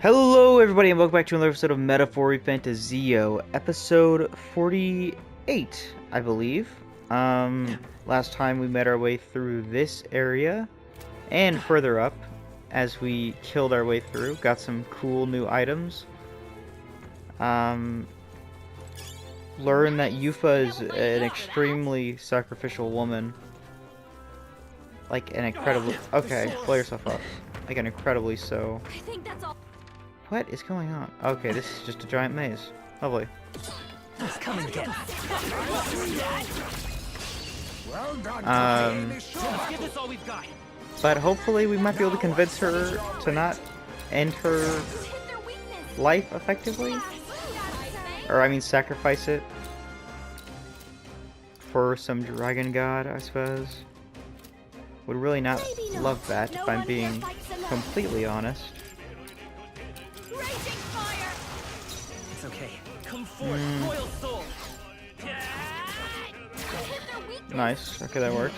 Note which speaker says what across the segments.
Speaker 1: Hello everybody and welcome back to another episode of ReFantazio, episode 48, I believe. Last time we made our way through this area and further up as we killed our way through, got some cool new items. Learned that Eupha is an extremely sacrificial woman. Like an incredibly... Okay, blow yourself up. Like an incredibly so...
Speaker 2: I think that's all.
Speaker 1: What is going on? Okay, this is just a giant maze. Lovely.
Speaker 3: Come and get
Speaker 1: But hopefully we might be able to convince her to not end her life effectively. Or I mean sacrifice it for some dragon god, I suppose. Would really not love that if I'm being completely honest.
Speaker 3: It's okay. Come forth, royal soul.
Speaker 1: Nice. Okay, that works.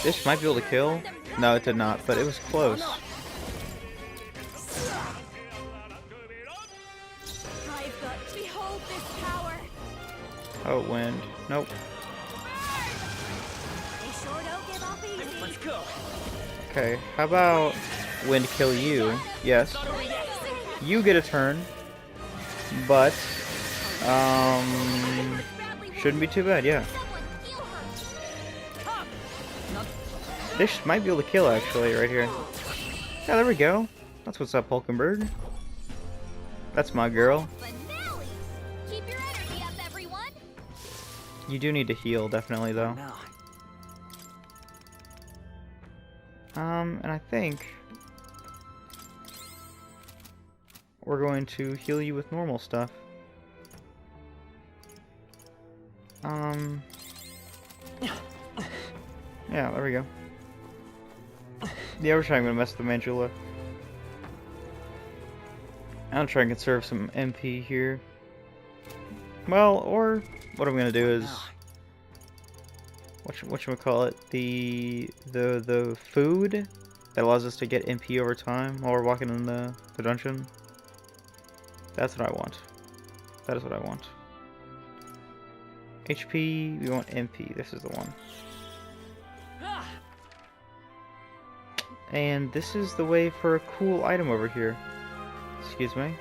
Speaker 1: This might be able to kill. No, it did not, but it was close. Oh, wind. Nope.
Speaker 3: Let's go.
Speaker 1: Okay, how about wind kill you? Yes. You get a turn, but shouldn't be too bad, yeah. This might be able to kill actually right here. Yeah, there we go. That's what's up, Hulkenberg. That's my girl. You do need to heal, definitely though. And I think we're going to heal you with normal stuff. Yeah, there we go. Yeah, we're trying to mess with the Mandula. I'll try and conserve some MP here. Well, or what I'm gonna do is whatchamacallit, the food that allows us to get MP over time while we're walking in the dungeon. That's what I want. That is what I want. HP, we want MP. This is the one. And this is the way for a cool item over here. Excuse me.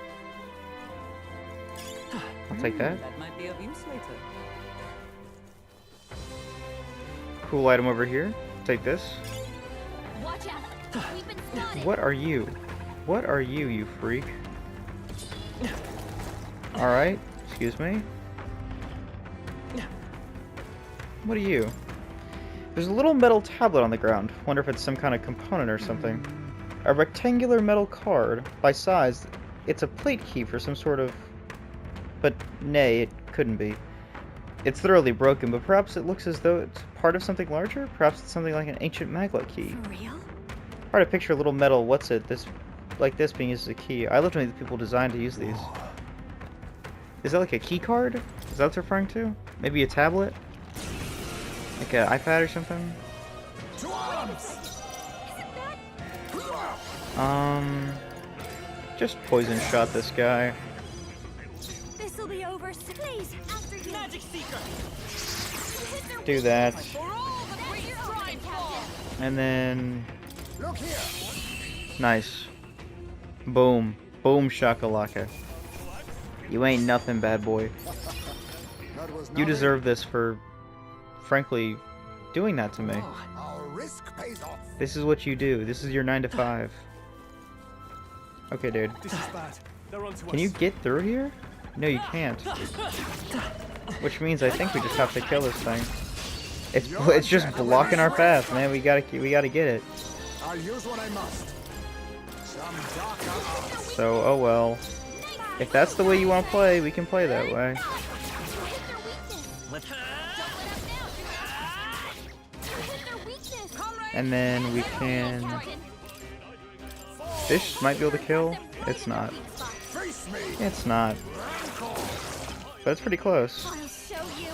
Speaker 1: I'll take that.
Speaker 3: That might be of use later.
Speaker 1: Cool item over here. Take this.
Speaker 2: Watch out. We've been spotted.
Speaker 1: What are you? What are you, you freak? Alright. Excuse me. What are you? There's a little metal tablet on the ground. Wonder if it's some kind of component or something. A rectangular metal card. By size, it's a plate key for some sort of... But nay, it couldn't be. It's thoroughly broken, but perhaps it looks as though it's part of something larger? Perhaps it's something like an ancient maglet key.
Speaker 2: For real?
Speaker 1: Hard to picture a little metal, what's it, like this being used as a key. I love to meet the people designed to use these. Is that like a key card? Is that what it's referring to? Maybe a tablet? Like an iPad or something? Just poison shot this guy.
Speaker 2: This'll be over. Please, after you.
Speaker 3: Magic Seeker.
Speaker 1: Do that.
Speaker 2: For all the great pride, Captain.
Speaker 1: And then... Nice. Boom. Boom shakalaka. You ain't nothing, bad boy. You deserve this for, frankly, doing that to me. This is what you do. This is your 9 to 5. Okay, dude. Can you get through here? No, you can't. Which means I think we just have to kill this thing. It's just blocking our path, man. We gotta get it.
Speaker 4: I'll use what I must.
Speaker 1: So, oh well. If that's the way you want to play, we can play that way. And then we can... Fish might be able to kill. It's not. It's not. But it's pretty close.
Speaker 2: I'll show you.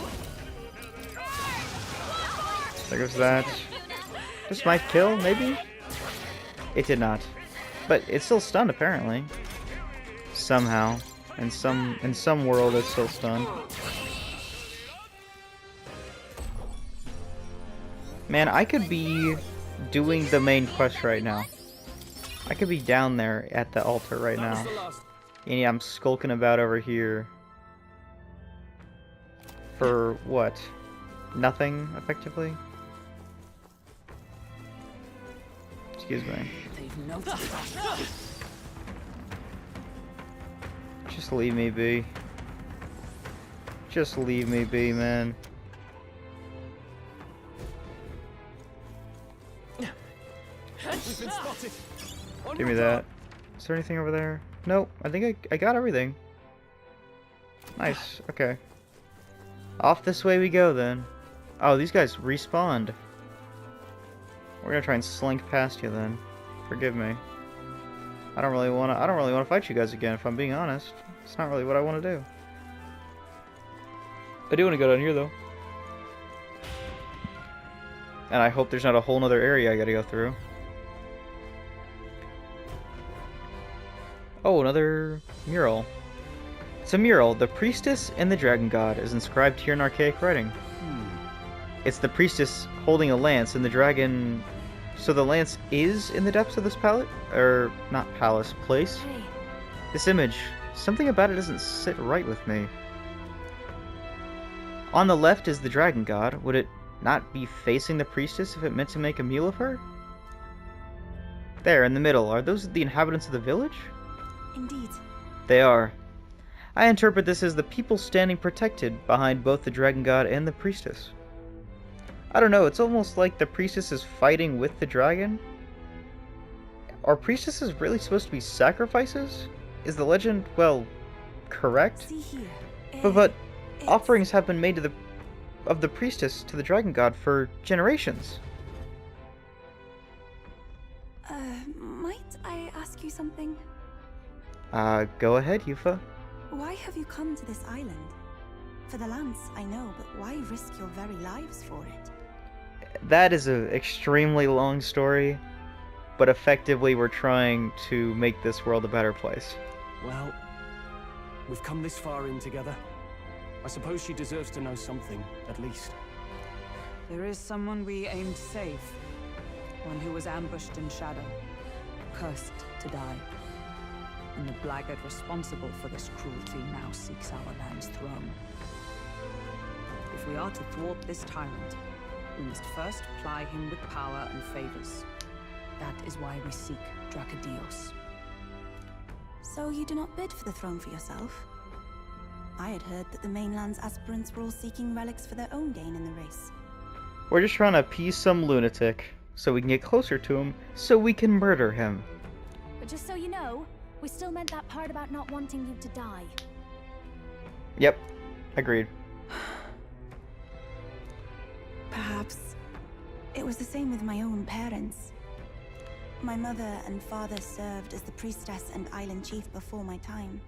Speaker 1: There goes that. This might kill, maybe? It did not. But it's still stunned, apparently. Somehow. In some world, it's still stunned. Man, I could be doing the main quest right now. I could be down there at the altar right now. And yeah, I'm skulking about over here. For what? Nothing, effectively? Excuse me. Just leave me be. Just leave me be, man.
Speaker 3: We've been spotted.
Speaker 1: Give me that. Is there anything over there? Nope. I think I got everything. Nice. Okay. Off this way we go then. Oh, these guys respawned. We're gonna try and slink past you then. Forgive me. I don't really wanna fight you guys again, if I'm being honest. It's not really what I wanna do. I do wanna go down here though. And I hope there's not a whole nother area I gotta go through. Oh, another mural. It's a mural. The priestess and the dragon god is inscribed here in archaic writing. It's the priestess holding a lance and the dragon... So the lance is in the depths of this palette? Or, not palace, place?
Speaker 2: Hey,
Speaker 1: This image, something about it doesn't sit right with me. On the left is the dragon god. Would it not be facing the priestess if it meant to make a meal of her? There, in the middle, are those the inhabitants of the village?
Speaker 2: indeed.
Speaker 1: They are. I interpret this as the people standing protected behind both the dragon god and the priestess. I don't know, it's almost like the priestess is fighting with the dragon. Are priestesses really supposed to be sacrifices? Is the legend, well, correct?
Speaker 2: See here.
Speaker 1: But
Speaker 2: It's-
Speaker 1: offerings have been made to of the priestess to the dragon god for generations.
Speaker 2: Might I ask you something?
Speaker 1: Go ahead, Eupha.
Speaker 2: Why have you come to this island? For the lance, I know, but why risk your very lives for it?
Speaker 1: That is an extremely long story, but effectively we're trying to make this world a better place.
Speaker 3: Well, we've come this far in together. I suppose she deserves to know something, at least.
Speaker 5: There is someone we aim to save. One who was ambushed in shadow, cursed to die. And the blackguard responsible for this cruelty now seeks our land's throne. If we are to thwart this tyrant, we must first ply him with power and favors. That is why we seek Dracadios.
Speaker 2: So you do not bid for the throne for yourself? I had heard that the mainland's aspirants were all seeking relics for their own gain in the race.
Speaker 1: We're just trying to appease some lunatic so we can get closer to him so we can murder him.
Speaker 2: But just so you know, we still meant that part about not wanting you to die.
Speaker 1: Yep, agreed.
Speaker 2: Perhaps it was the same with my own parents. My mother and father served as the priestess and island chief before my time.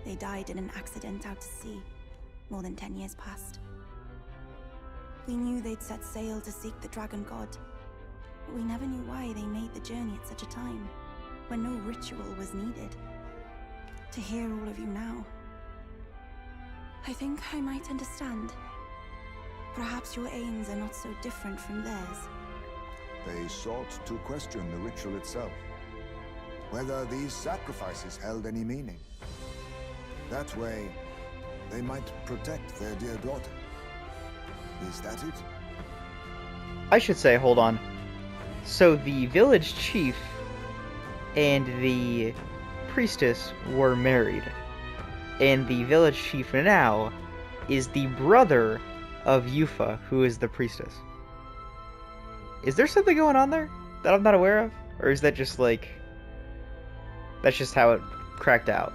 Speaker 2: They died in an accident out to sea, more than 10 years past. We knew they'd set sail to seek the dragon god, but we never knew why they made the journey at such a time, when no ritual was needed. To hear all of you now, I think I might understand. Perhaps your aims are not so different from theirs.
Speaker 4: They sought to question the ritual itself, whether these sacrifices held any meaning. That way, they might protect their dear daughter. Is that it?
Speaker 1: I should say, hold on. So the village chief and the priestess were married. And the village chief now is the brother of Eupha, who is the priestess. Is there something going on there that I'm not aware of? Or is that just like... that's just how it cracked out?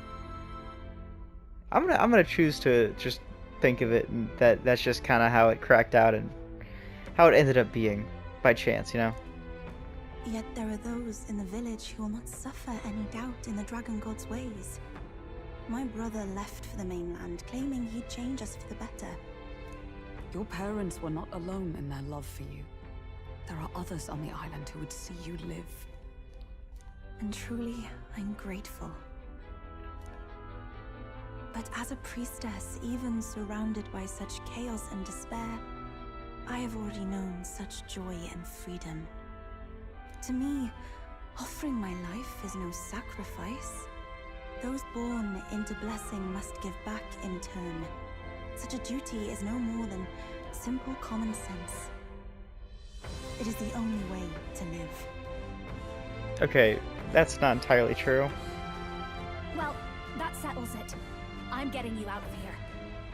Speaker 1: I'm gonna choose to just think of it and that's just kind of how it cracked out and how it ended up being by chance, you know?
Speaker 2: Yet there are those in the village who will not suffer any doubt in the dragon god's ways. My brother left for the mainland, claiming he'd change us for the better.
Speaker 5: Your parents were not alone in their love for you. There are others on the island who would see you live.
Speaker 2: And truly, I'm grateful. But as a priestess, even surrounded by such chaos and despair, I have already known such joy and freedom. To me, offering my life is no sacrifice. Those born into blessing must give back in turn. Such a duty is no more than simple common sense. It is the only way to live.
Speaker 1: Okay, that's not entirely true.
Speaker 6: Well, that settles it. I'm getting you out of here.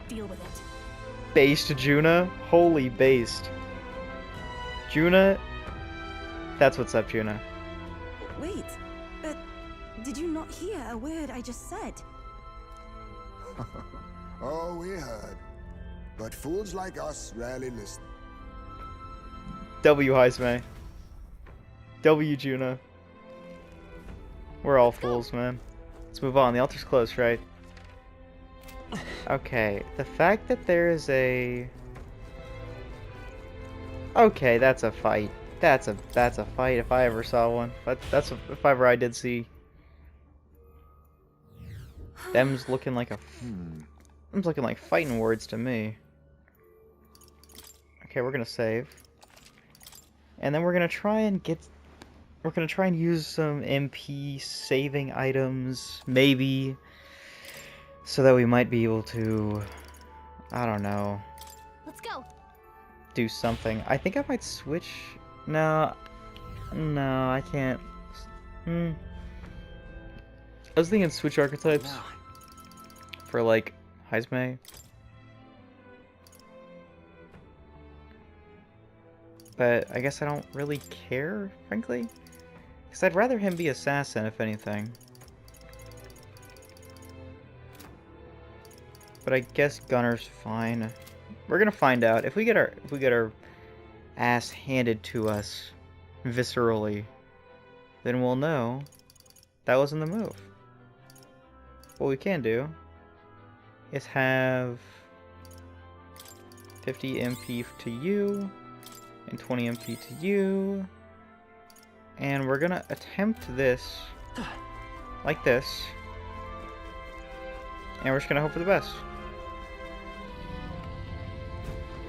Speaker 6: Deal with it.
Speaker 1: Based Juna? Holy based. Juna? That's what's up, Juna.
Speaker 2: Wait, did you not hear a word I just said?
Speaker 4: Oh, we heard. But fools like us rarely listen.
Speaker 1: W Heisme. W Juna. We're all fools, man. Let's move on. The altar's close, right? Okay, the fact that there is a... Okay, that's a fight. That's a fight if I ever saw one. If ever I did see. Them's looking like a... Them's looking like fighting words to me. Okay, we're gonna save. And then we're gonna try and get... We're gonna try and use some MP saving items, maybe, so that we might be able to, I don't know,
Speaker 6: Let's go.
Speaker 1: do something. I think I might switch. No, I can't. I was thinking switch archetypes for like Heisme. But I guess I don't really care, frankly. Because I'd rather him be assassin, if anything. But I guess gunner's fine. We're gonna find out. If we get our ass handed to us viscerally, then we'll know that wasn't the move. What we can do is have 50 MP to you and 20 MP to you, and we're gonna attempt this like this, and we're just gonna hope for the best.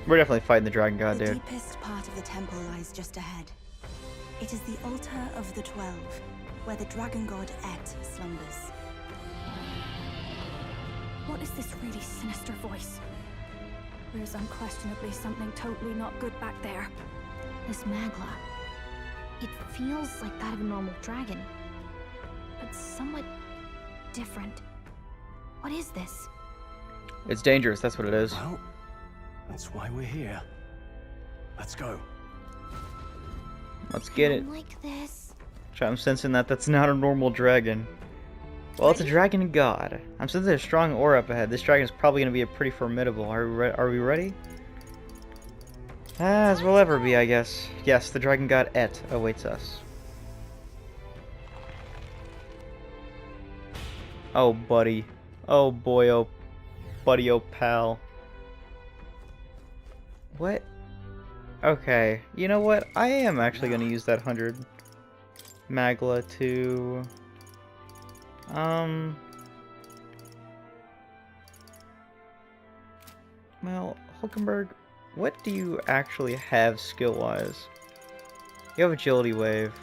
Speaker 1: We're definitely fighting the Dragon God,
Speaker 2: The
Speaker 1: dude.
Speaker 2: deepest part of the temple lies just ahead. It is the altar of the 12, where the dragon god Et slumbers.
Speaker 6: What is this really sinister voice? There's unquestionably something totally not good back there. This Magla. It feels like that of a normal dragon, but somewhat different. What is this?
Speaker 1: It's dangerous, that's what it is.
Speaker 3: Well, that's why we're here. Let's go.
Speaker 1: Let's get it.
Speaker 6: Like this.
Speaker 1: I'm sensing that that's not a normal dragon. Well, it's a dragon god. I'm sensing a strong aura up ahead. This dragon is probably going to be pretty formidable. Are we ready? As we'll ever be, I guess. Yes, the dragon god Et awaits us. Oh, buddy. Oh, boy, oh, buddy, oh, pal. What? Okay, you know what? I am actually going to use that 100 Magla to... Well, Hulkenberg, what do you actually have skill-wise? You have agility wave,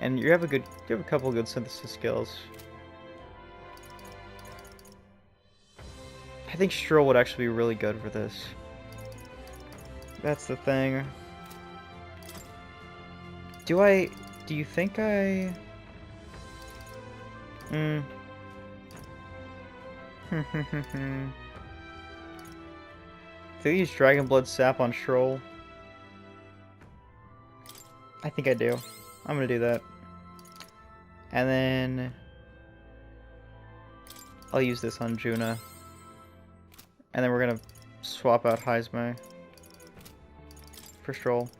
Speaker 1: and you have a couple of good synthesis skills. I think Stroll would actually be really good for this. That's the thing. Do you think I... Do they use Dragon Blood Sap on Stroll? I think I do. I'm gonna do that. And then... I'll use this on Juna. And then we're gonna swap out Heisme for Stroll.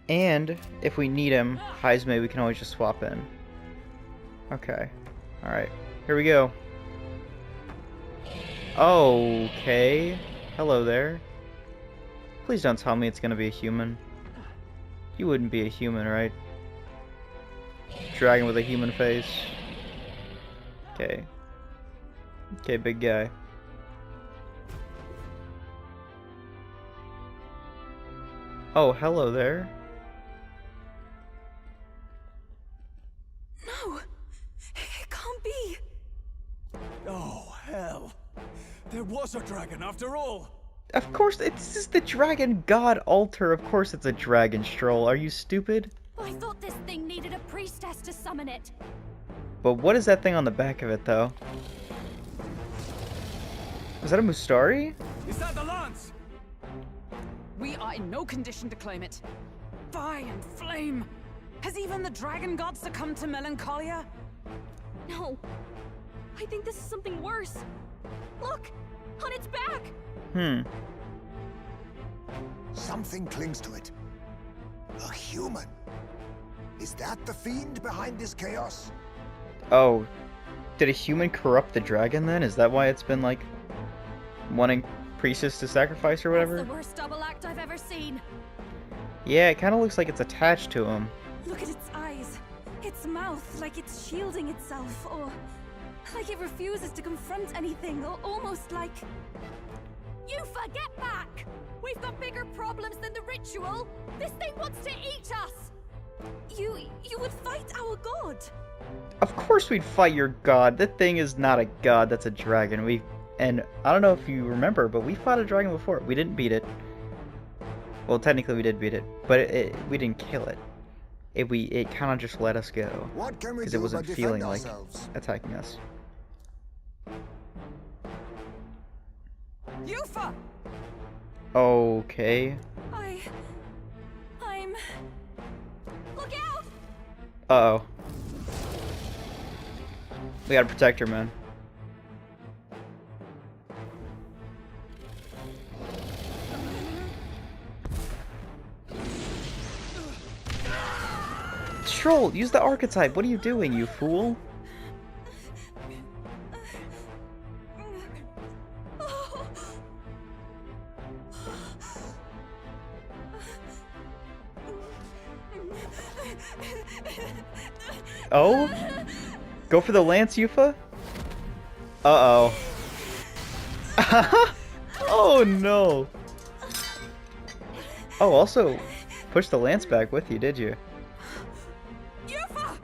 Speaker 1: And if we need him, Heisme we can always just swap in. Okay. Alright. Here we go. Okay. Hello there. Please don't tell me it's gonna be a human. You wouldn't be a human, right? Dragon with a human face. Okay. Okay, big guy. Oh, hello there.
Speaker 2: No! It can't be!
Speaker 3: Oh, hell. There was a dragon after all.
Speaker 1: Of course, this is the dragon god altar. Of course it's a dragon stroll. Are you stupid?
Speaker 6: I thought this thing needed a priestess to summon it.
Speaker 1: But what is that thing on the back of it, though? Is that a Mustari?
Speaker 3: Is that the lance?
Speaker 5: We are in no condition to claim it. Fire and flame! Has even the dragon god succumbed to melancholia?
Speaker 6: No. I think this is something worse. Look! On its back!
Speaker 4: Something clings to it. A human. Is that the fiend behind this chaos?
Speaker 1: Oh. Did a human corrupt the dragon then? Is that why it's been, like, wanting priestess to sacrifice or whatever?
Speaker 6: That's the worst double act I've ever seen.
Speaker 1: Yeah, it kind of looks like it's attached to him.
Speaker 2: Look at its eyes. Its mouth, like it's shielding itself, or like it refuses to confront anything, or almost like...
Speaker 6: Eupha, get back! We've got bigger problems than the ritual. This thing wants to eat us.
Speaker 2: You would fight our god!
Speaker 1: Of course we'd fight your god. That thing is not a god, that's a dragon. And I don't know if you remember, but we fought a dragon before. We didn't beat it. Well, technically we did beat it, but we didn't kill it. It kind of just let us go.
Speaker 4: What can we
Speaker 1: Because
Speaker 4: do
Speaker 1: it wasn't
Speaker 4: but
Speaker 1: feeling
Speaker 4: defend
Speaker 1: like
Speaker 4: ourselves?
Speaker 1: attacking us.
Speaker 5: Eupha!
Speaker 1: Okay.
Speaker 2: I'm...
Speaker 6: Look out!
Speaker 1: Uh-oh. We gotta protect her, man. Troll, use the archetype. What are you doing, you fool? Oh? Go for the lance, Eupha? Uh-oh. Oh, no. Oh, also, push the lance back with you, did you?
Speaker 2: Eupha!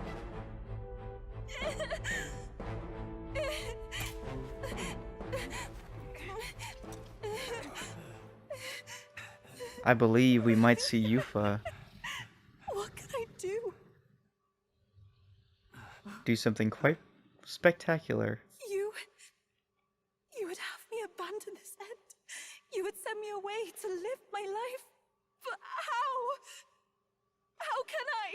Speaker 1: I believe we might see Eupha
Speaker 2: What can I do?
Speaker 1: do something quite spectacular.
Speaker 2: You would have me abandon this end. You would send me away to live my life. But how? How can I?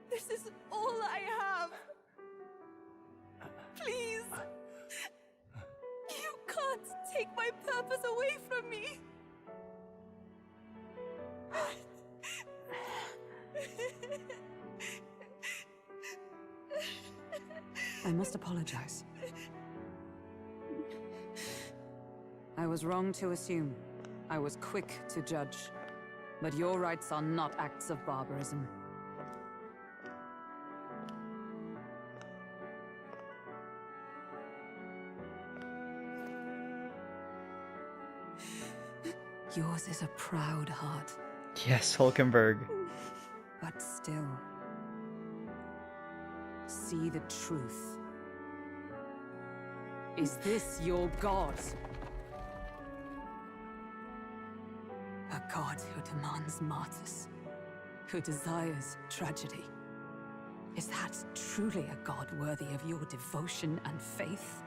Speaker 2: This is all I have. Please. You can't take my purpose away from me.
Speaker 5: I must apologize. I was wrong to assume. I was quick to judge. But your rights are not acts of barbarism. Yours is a proud heart,
Speaker 1: Yes, Hulkenberg.
Speaker 5: but still. See the truth. Is this your god? A god who demands martyrs, who desires tragedy. Is that truly a god worthy of your devotion and faith?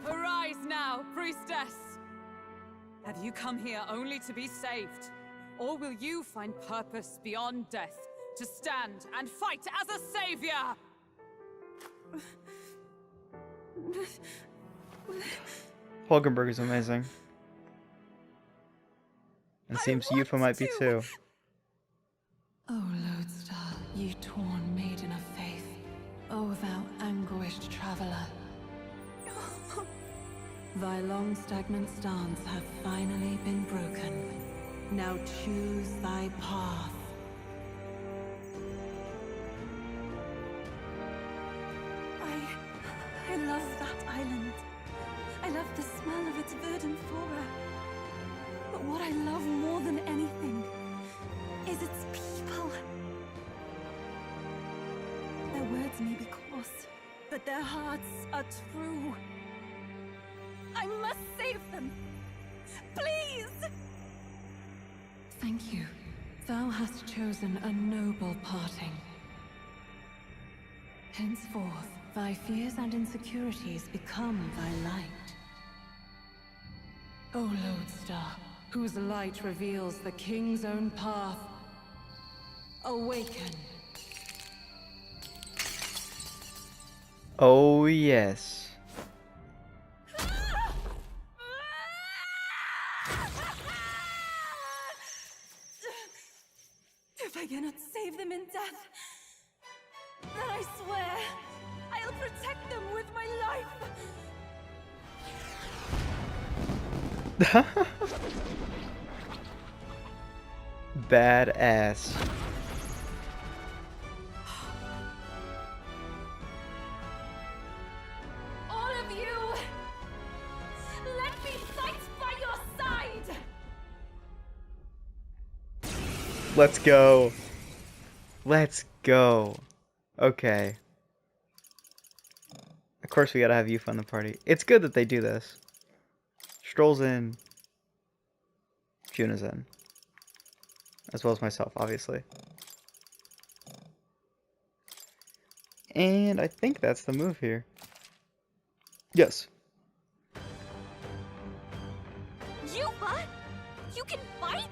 Speaker 5: Arise now, priestess! Have you come here only to be saved? Or will you find purpose beyond death, to stand and fight as a savior?
Speaker 1: Hulkenberg is amazing. It seems Eupha might be too.
Speaker 2: O Lodestar, you torn maiden of faith. O thou angle
Speaker 5: Thy long stagnant stance hath finally been broken. Now choose thy path.
Speaker 2: I love that island. I love the smell of its verdant flora. But what I love more than anything is its people. Their words may be coarse, but their hearts are true. I must save them. Please!
Speaker 5: Thank you. Thou hast chosen a noble parting. Henceforth, thy fears and insecurities become thy light. O Lodestar, whose light reveals the king's own path, awaken.
Speaker 1: Oh, yes.
Speaker 2: If I cannot save them in death, then I swear I'll protect them with my life.
Speaker 1: Badass.
Speaker 2: All of you, let me fight by your side.
Speaker 1: Let's go. Let's go. Okay. Of course we gotta have Eupha in the party. It's good that they do this. Stroll's in. Juna's in. As well as myself, obviously. And I think that's the move here. Yes.
Speaker 6: Eupha? You can fight?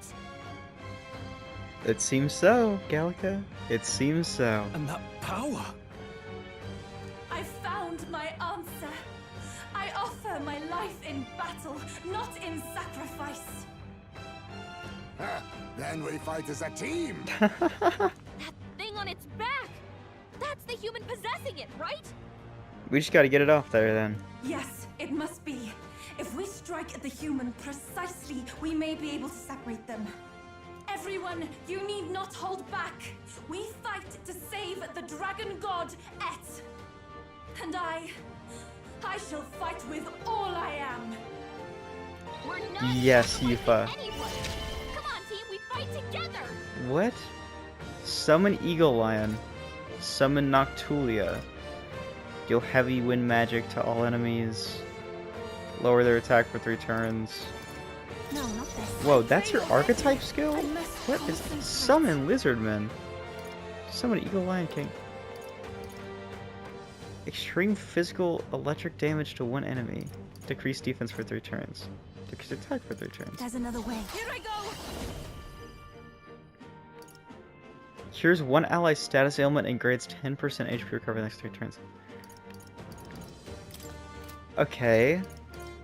Speaker 1: It seems so, Gallica. It seems so.
Speaker 3: And that power!
Speaker 2: I found my answer. I offer my life in battle, not in sacrifice.
Speaker 4: Then we fight as a team.
Speaker 6: That thing on its back! That's the human possessing it, right?
Speaker 1: We just gotta get it off there then.
Speaker 2: Yes, it must be. If we strike at the human precisely, we may be able to separate them. Everyone, you need not hold back. We fight to save the dragon god, Et. And I shall fight with all I am.
Speaker 6: We're not
Speaker 1: Yes,
Speaker 6: sacrificing
Speaker 1: Eupha.
Speaker 6: anyone. Come on, team, we fight together!
Speaker 1: What? Summon Eagle Lion. Summon Noctulia. Deal heavy wind magic to all enemies. Lower their attack for 3 turns.
Speaker 2: No, not this.
Speaker 1: Whoa, that's your archetype skill?
Speaker 2: I must
Speaker 1: What is
Speaker 2: concentrate.
Speaker 1: Summon Lizardman. Summon Eagle Lion King. Extreme physical electric damage to one enemy. Decrease defense for 3 turns. Decrease attack for 3 turns.
Speaker 2: There's another way. Here I go.
Speaker 1: Cures one ally's status ailment and grants 10% HP recovery the next 3 turns. Okay.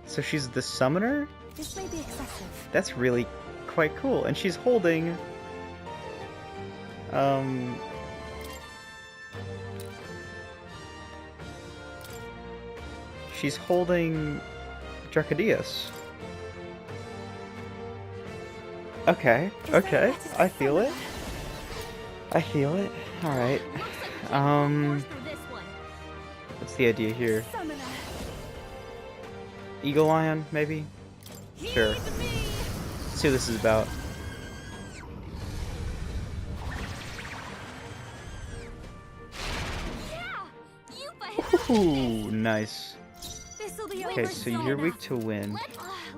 Speaker 1: So she's the summoner?
Speaker 2: This may be excessive.
Speaker 1: That's really quite cool. And she's holding... She's holding... Dracodius. Okay, okay. I feel it. I feel it. Alright.
Speaker 6: Looks like we can't force through this one.
Speaker 1: What's the idea here?
Speaker 2: Summoner.
Speaker 1: Eagle Lion, maybe? Sure.
Speaker 2: Heed me.
Speaker 1: Let's see what this is about.
Speaker 6: Yeah! Eupha hit
Speaker 1: Ooh, nice.
Speaker 2: This'll be
Speaker 1: Okay,
Speaker 2: over
Speaker 1: so
Speaker 2: soon.
Speaker 1: you're weak to wind.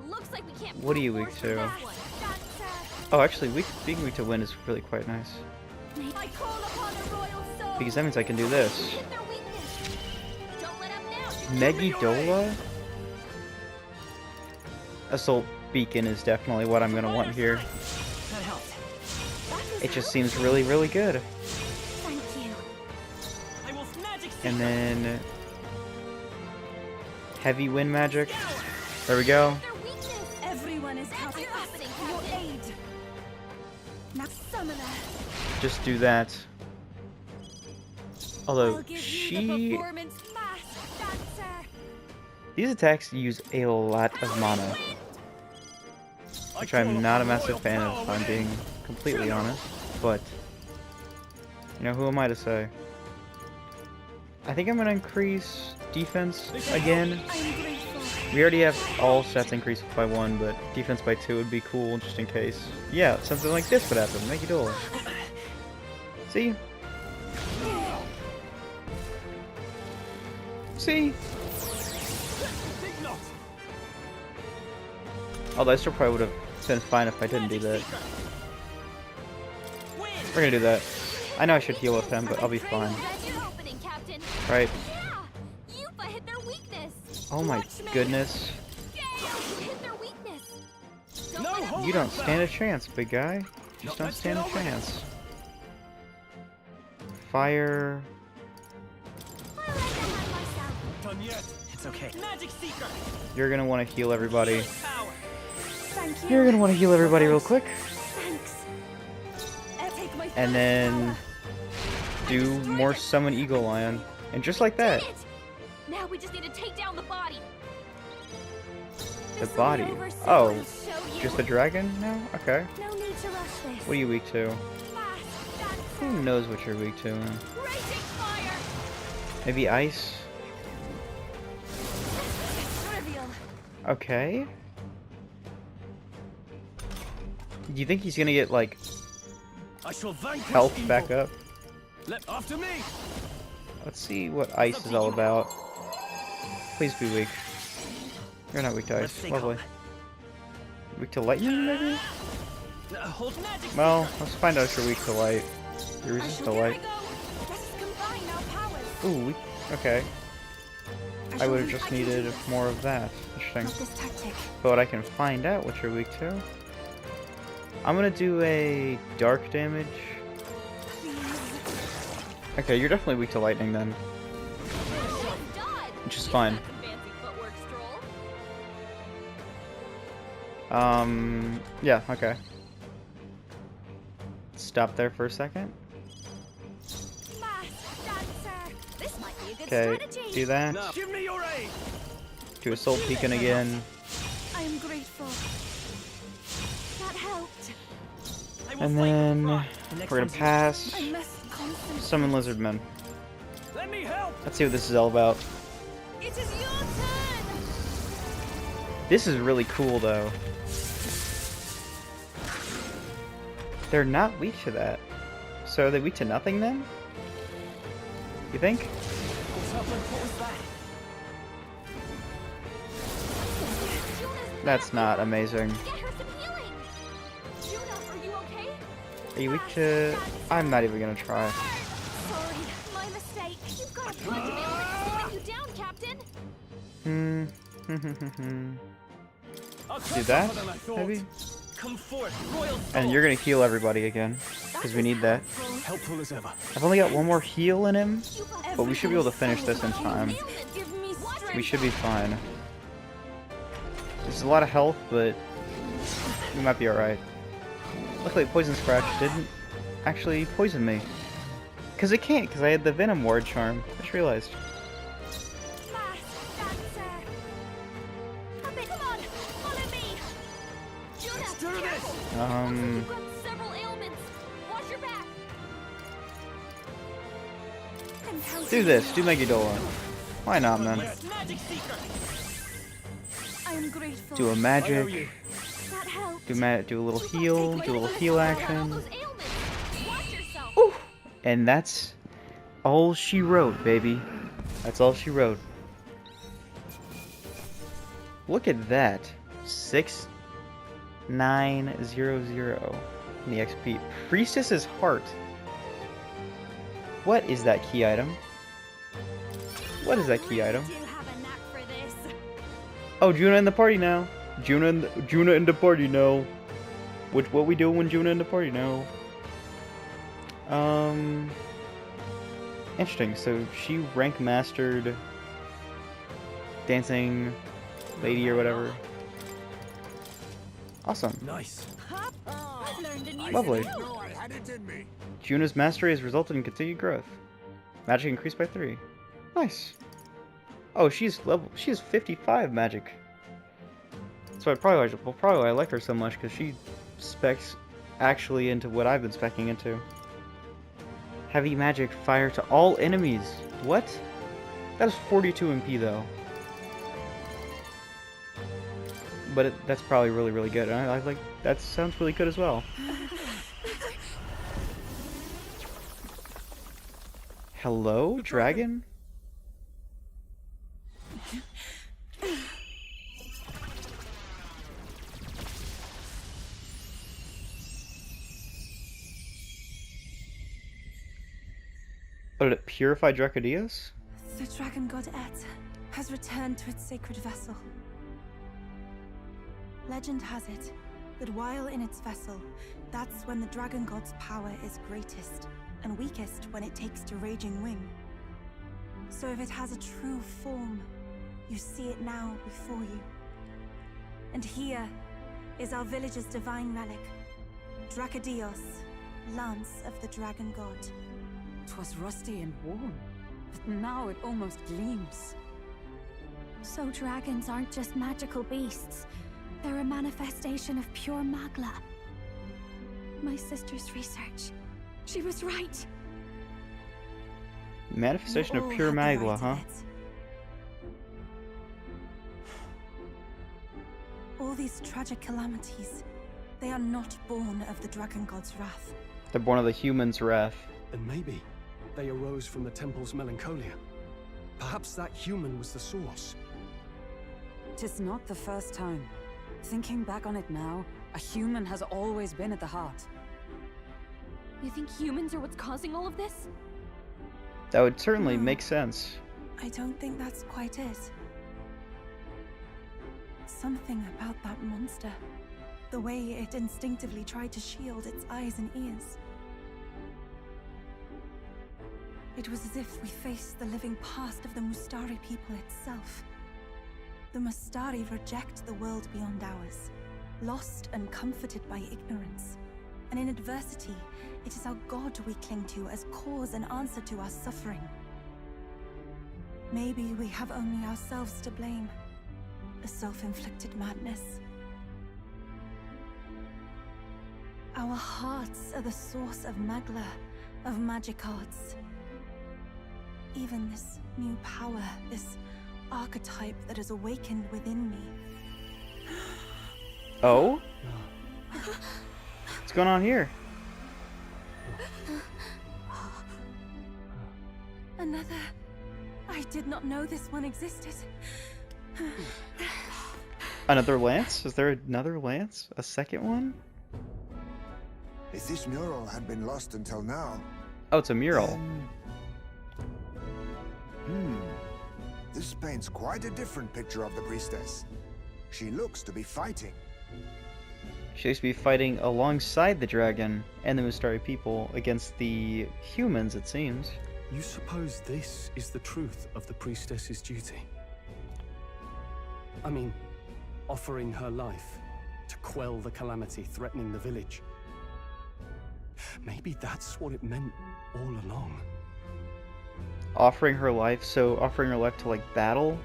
Speaker 6: Looks like we can't
Speaker 1: What are you
Speaker 6: brute
Speaker 1: weak
Speaker 6: force through
Speaker 1: to?
Speaker 6: this one.
Speaker 1: Oh, actually, being weak to wind is really quite nice.
Speaker 2: I call upon a royal soul.
Speaker 1: Because that means I can do this.
Speaker 6: Hit their weakness. Don't let up now.
Speaker 1: Megidola? Assault Beacon is definitely what I'm gonna want here.
Speaker 3: That helped.
Speaker 1: It just seems really, really good.
Speaker 2: Thank you.
Speaker 3: I will magic
Speaker 1: And then... Heavy wind magic. There we go.
Speaker 6: Their weakness.
Speaker 2: Everyone is
Speaker 6: That's
Speaker 2: helping us
Speaker 6: happening,
Speaker 2: for your
Speaker 6: Captain.
Speaker 2: aid. Now, summoner.
Speaker 1: Just do that. Although,
Speaker 2: I'll give you the
Speaker 1: she
Speaker 2: performance mask, dancer.
Speaker 1: These attacks use a lot of mana, which I'm not a massive fan of, if I'm being completely honest, but, you know, who am I to say? I think I'm going to increase defense again. We already have all sets increased by 1, but defense by 2 would be cool, just in case. Yeah, something like this would happen. Make it duel. See? See? Although I still probably would have been fine if I didn't do that. We're gonna do that. I know I should heal with him, but I'll be fine. Right? Oh my goodness. You don't stand a chance, big guy. You just don't stand a chance. Fire.
Speaker 3: It's okay.
Speaker 1: You're gonna want to heal everybody. You're gonna want to heal everybody real quick. And then do more summon Eagle Lion. And just like that.
Speaker 6: Now we just need to take down the body.
Speaker 1: The body. Oh, just the dragon now? Okay.
Speaker 6: No need to rush this.
Speaker 1: What are you weak to? Who knows what you're weak to, man? Maybe ice? Okay. Do you think he's gonna get, like, health back up?
Speaker 3: After me.
Speaker 1: Let's see what ice is all about. Please be weak. You're not weak to ice. Lovely. Weak to lightning, maybe? Well, let's find out if you're weak to light. You're resistant to light. Ooh, weak. Okay. I would have just needed more of that. Interesting. But I can find out what you're weak to. I'm gonna do a dark damage. Okay, you're definitely weak to lightning then. Which is fine. Yeah, okay. Stop there for a second. Okay, do that.
Speaker 3: Give me your aid.
Speaker 1: Do Assault Beacon again.
Speaker 2: I am grateful. That helped.
Speaker 1: And then we're gonna pass.
Speaker 2: I must concentrate.
Speaker 1: Summon Lizardmen.
Speaker 3: Let me help.
Speaker 1: Let's see what this is all about.
Speaker 2: It is your turn.
Speaker 1: This is really cool though. They're not weak to that. So are they weak to nothing then? You think?
Speaker 3: What was that?
Speaker 1: That's not amazing. Are you weak to... I'm not even gonna try.
Speaker 6: Sorry, my mistake. You've got a point to be able to slow you down, Captain.
Speaker 1: Do that, maybe?
Speaker 3: Come forth, royal
Speaker 1: And you're gonna heal everybody again, because we need that.
Speaker 3: helpful as ever.
Speaker 1: I've only got one more heal in him, but we should be able to finish this in time. We should be fine. There's a lot of health, but we might be alright. Luckily, Poison Scratch didn't actually poison me. Because it can't, because I had the Venom Ward charm. I just realized. Do this. Do Megadola. Why not, man?
Speaker 2: I am grateful.
Speaker 1: Do a magic. Do a little heal. Do a little heal action. Ooh. And that's all she wrote, baby. That's all she wrote. Look at that. 6900 in the XP. Priestess's Heart. What is that key item? What is that key item? Oh, Juna in the party now. Juna in the party now. What we doing when Juna in the party now? Interesting. So she rank mastered dancing lady or whatever. Awesome.
Speaker 3: Nice.
Speaker 1: Lovely. Juna's mastery has resulted in continued growth. Magic increased by 3. Nice. Oh, she's 55 magic. So probably why I like her so much, because she specs actually into what I've been specking into. Heavy magic, fire to all enemies. What? That is 42 MP though. But that's probably really, really good. And I like that. Sounds really good as well. Hello, dragon? Oh, did it purify Dracodios?
Speaker 2: The dragon god Et has returned to its sacred vessel. Legend has it that while in its vessel, that's when the dragon god's power is greatest, and weakest when it takes to raging wing. So if it has a true form, you see it now before you. And here is our village's divine relic, Dracodios, Lance of the Dragon God.
Speaker 5: 'Twas rusty and worn, but now it almost gleams.
Speaker 6: So dragons aren't just magical beasts. They're a manifestation of pure magla. My sister's research. She was right.
Speaker 1: Manifestation
Speaker 2: You
Speaker 1: of
Speaker 2: all
Speaker 1: pure
Speaker 2: had the
Speaker 1: magla,
Speaker 2: right
Speaker 1: huh?
Speaker 2: in it. All these tragic calamities, they are not born of the dragon god's wrath.
Speaker 1: They're born of the human's wrath.
Speaker 3: And maybe they arose from the temple's melancholia. Perhaps that human was the source.
Speaker 5: 'Tis not the first time. Thinking back on it now, a human has always been at the heart.
Speaker 6: You think humans are what's causing all of this?
Speaker 1: That would certainly
Speaker 2: No.
Speaker 1: make sense.
Speaker 2: I don't think that's quite it. Something about that monster. The way it instinctively tried to shield its eyes and ears. It was as if we faced the living past of the Mustari people itself. The Mustari reject the world beyond ours, lost and comforted by ignorance. And in adversity, it is our God we cling to as cause and answer to our suffering. Maybe we have only ourselves to blame. A self-inflicted madness. Our hearts are the source of magla, of magic arts. Even this new power, this archetype that has awakened within me.
Speaker 1: Oh? What's going on here?
Speaker 2: Another. I did not know this one existed.
Speaker 1: Another lance? Is there another lance? A second one?
Speaker 4: If this mural had been lost until now...
Speaker 1: Oh, it's a mural.
Speaker 4: then- This paints quite a different picture of the priestess. She looks to be fighting.
Speaker 1: She used to be fighting alongside the dragon and the Mustari people against the humans, it seems.
Speaker 3: You suppose this is the truth of the priestess's duty? I mean, offering her life to quell the calamity threatening the village. Maybe that's what it meant all along.
Speaker 1: Offering her life to like battle?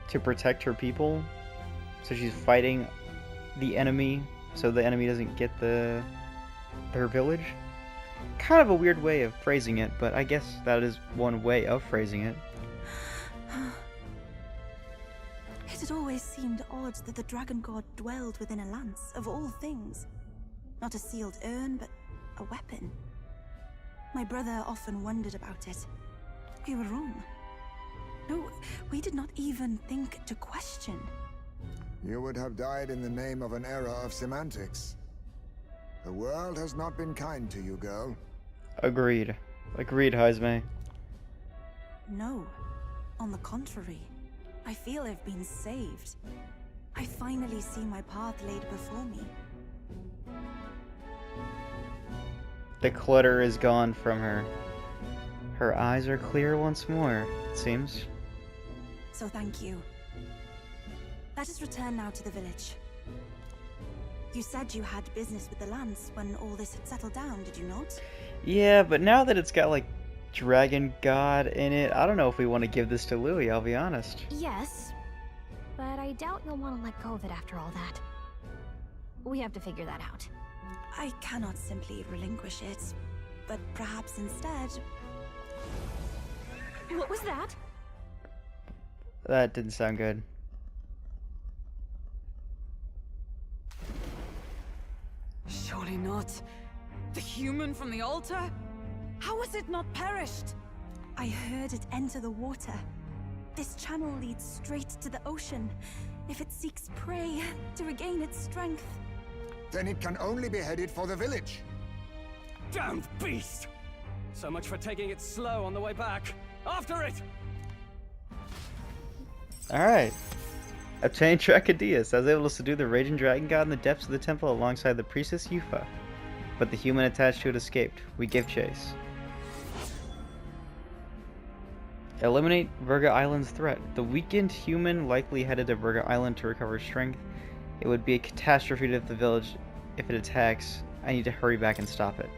Speaker 1: To protect her people? So she's fighting the enemy so the enemy doesn't get her village? Kind of a weird way of phrasing it, but I guess that is one way of phrasing it.
Speaker 2: It had always seemed odd that the dragon god dwelled within a lance, of all things. Not a sealed urn, but a weapon. My brother often wondered about it. We were wrong. No, we did not even think to question.
Speaker 4: You would have died in the name of an era of semantics. The world has not been kind to you, girl.
Speaker 1: Agreed. Agreed, Heisme.
Speaker 2: No. On the contrary, I feel I've been saved. I finally see my path laid before me.
Speaker 1: The clutter is gone from her. Her eyes are clear once more, it seems.
Speaker 2: So thank you. Let us return now to the village. You said you had business with the lance when all this had settled down, did you not?
Speaker 1: Yeah, but now that it's got like dragon god in it. I don't know if we want to give this to Louis, I'll be honest.
Speaker 6: Yes, but I doubt you'll want to let go of it after all that. We have to figure that out.
Speaker 2: I cannot simply relinquish it, but perhaps instead...
Speaker 6: What was that?
Speaker 1: That didn't sound good.
Speaker 5: Surely not. The human from the altar? How has it not perished?
Speaker 2: I heard it enter the water. This channel leads straight to the ocean. If it seeks prey to regain its strength.
Speaker 4: Then it can only be headed for the village.
Speaker 3: Damned beast! So much for taking it slow on the way back. After it!
Speaker 1: Alright. Obtained Trachodius. I was able to subdue the raging dragon god in the depths of the temple alongside the priestess Eupha. But the human attached to it escaped. We give chase. Eliminate Virga Island's threat. The weakened human likely headed to Virga Island to recover strength. It would be a catastrophe to the village if it attacks. I need to hurry back and stop it.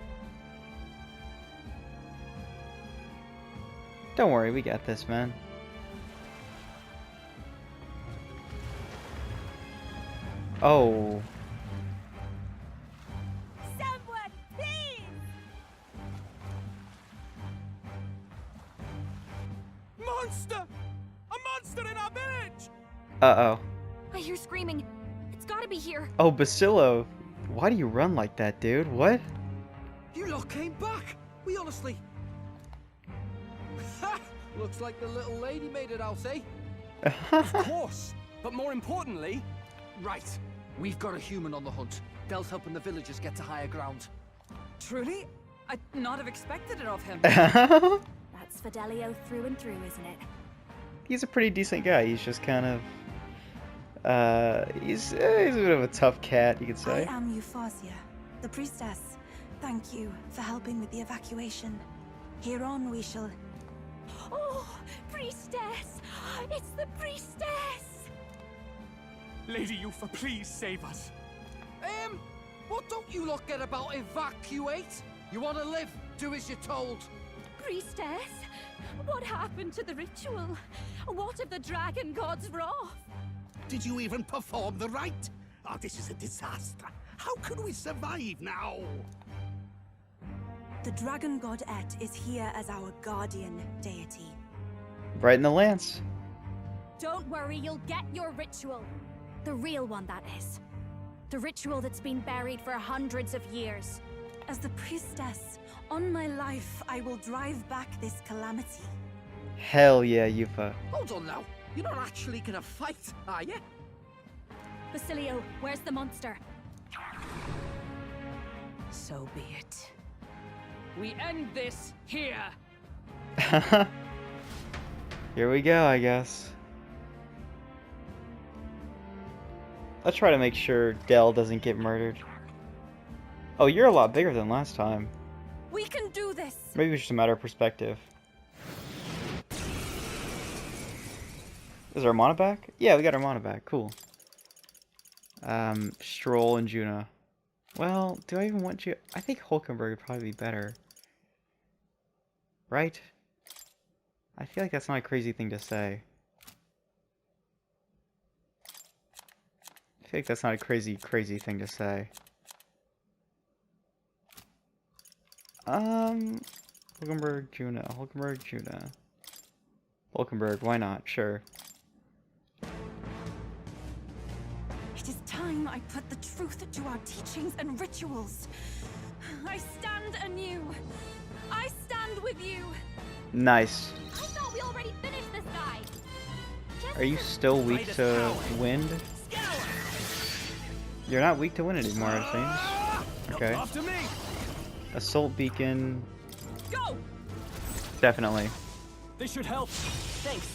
Speaker 1: Don't worry, we got this, man. Oh.
Speaker 2: Someone, please!
Speaker 3: Monster! A monster in our village!
Speaker 1: Uh-oh.
Speaker 6: I hear screaming. It's gotta be here.
Speaker 1: Oh, Bacillo. Why do you run like that, dude? What?
Speaker 7: You lot came back! We honestly... Ha! Looks like the little lady made it out, eh?
Speaker 3: Of course! But more importantly...
Speaker 7: Right. We've got a human on the hunt. Del's helping the villagers get to higher ground.
Speaker 5: Truly? I'd not have expected it of him.
Speaker 6: That's Fidelio through and through, isn't it?
Speaker 1: He's a pretty decent guy. He's just kind of... he's a bit of a tough cat, you could say.
Speaker 2: I am Euphasia, the priestess. Thank you for helping with the evacuation. Hereon we shall...
Speaker 6: Oh, priestess! It's the priestess!
Speaker 3: Lady Eupha, please save us.
Speaker 7: What don't you lot get about evacuate? You want to live? Do as you're told.
Speaker 6: Priestess? What happened to the ritual? What of the dragon god's wrath?
Speaker 8: Did you even perform the rite? Oh, this is a disaster. How can we survive now?
Speaker 2: The dragon god Et is here as our guardian deity.
Speaker 1: Right in the lance.
Speaker 6: Don't worry, you'll get your ritual. The real one, that is. The ritual that's been buried for hundreds of years.
Speaker 2: As the priestess, on my life, I will drive back this calamity.
Speaker 1: Hell yeah, Eupha.
Speaker 7: Hold on now. You're not actually gonna fight, are you?
Speaker 6: Basilio, where's the monster?
Speaker 5: So be it. We end this here.
Speaker 1: Here we go, I guess. Let's try to make sure Del doesn't get murdered. Oh, you're a lot bigger than last time.
Speaker 2: We can do this!
Speaker 1: Maybe it's just a matter of perspective. Is our mana back? Yeah, we got our mana back. Cool. Stroll and Juna. Well, do I even want you? I think Hulkenberg would probably be better. Right? I feel like that's not a crazy thing to say. I feel like that's not a crazy thing to say. Hulkenberg, Juna. Hulkenberg, Juna. Hulkenberg, why not? Sure.
Speaker 2: It is time I put the truth to our teachings and rituals. I stand anew. I stand with you.
Speaker 1: Nice.
Speaker 6: I thought we already finished this guy.
Speaker 1: Are you still weak to wind? You're not weak to wind anymore, it seems. Okay.
Speaker 3: After me.
Speaker 1: Assault beacon.
Speaker 5: Go!
Speaker 1: Definitely.
Speaker 3: This should help.
Speaker 5: Thanks.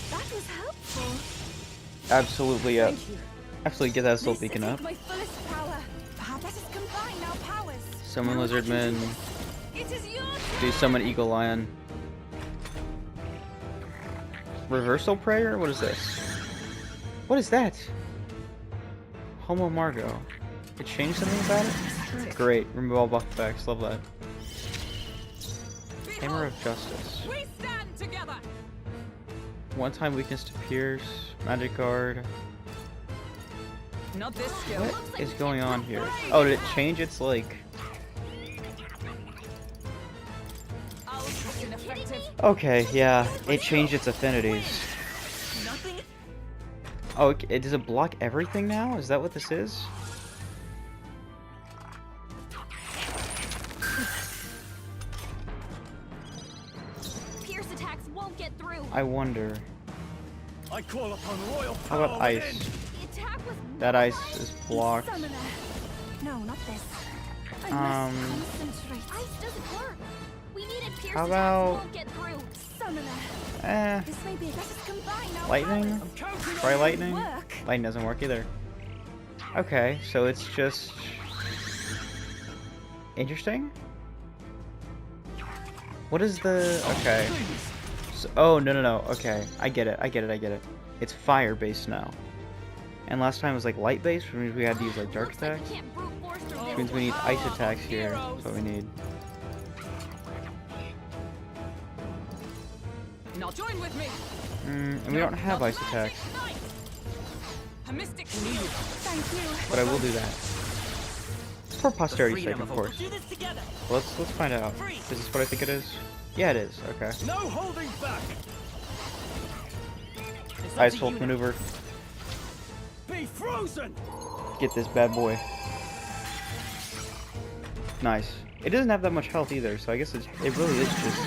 Speaker 2: That was helpful.
Speaker 1: Absolutely up.
Speaker 5: Thank you.
Speaker 1: Absolutely get that assault
Speaker 2: This
Speaker 1: beacon
Speaker 2: is
Speaker 1: up.
Speaker 2: my fullest power. Perhaps let us combine our powers.
Speaker 1: Summon
Speaker 2: Now I can
Speaker 1: Lizardman.
Speaker 2: do this. It is yours.
Speaker 1: Do summon Eagle Lion. Reversal Prayer? What is this? What is that? Homo Margot. It changed something about it? Great. Remove all buff effects. Love that.
Speaker 5: Be
Speaker 1: Hammer of Justice.
Speaker 5: We stand together.
Speaker 1: One-time weakness to Pierce. Magic Guard.
Speaker 5: Not this skill.
Speaker 1: What is going on here? Oh, did it change its, like... Okay, yeah. It changed its affinities. Oh, does it block everything now? Is that what this is?
Speaker 6: Pierce attacks won't get through.
Speaker 1: I wonder.
Speaker 3: I call upon royal
Speaker 1: How about
Speaker 3: power
Speaker 1: ice?
Speaker 3: within.
Speaker 6: The attack was
Speaker 1: That ice is blocked.
Speaker 2: No, not this.
Speaker 6: concentrate. Ice doesn't work. We needed Pierce
Speaker 1: How
Speaker 6: attacks
Speaker 1: about-
Speaker 6: won't get through. Summoner.
Speaker 2: This may be. Let us combine our
Speaker 1: Lightning?
Speaker 2: powers.
Speaker 3: Counting
Speaker 1: Try
Speaker 3: on
Speaker 1: lightning?
Speaker 2: Work.
Speaker 1: Lightning doesn't work either. Okay, so it's just... interesting? What is the... okay. So, oh, no. Okay, I get it. It's fire-based now. And last time it was like light-based, which means we had to use like dark
Speaker 6: Looks like
Speaker 1: attacks.
Speaker 6: we can't brute force through
Speaker 1: Which
Speaker 6: this.
Speaker 1: means we need ice attacks here. That's what we need.
Speaker 5: Now join with me.
Speaker 1: And we don't have ice attacks,
Speaker 5: A mystic needed.
Speaker 2: Thank you.
Speaker 1: but I will do that. For posterity's sake, of course.
Speaker 7: Do this together.
Speaker 1: Let's find out. Is this what I think it is? Yeah, it is. Okay.
Speaker 3: No holding back.
Speaker 1: Ice Hulk maneuver.
Speaker 3: Be frozen.
Speaker 1: Get this bad boy. Nice. It doesn't have that much health either, so I guess it really is just...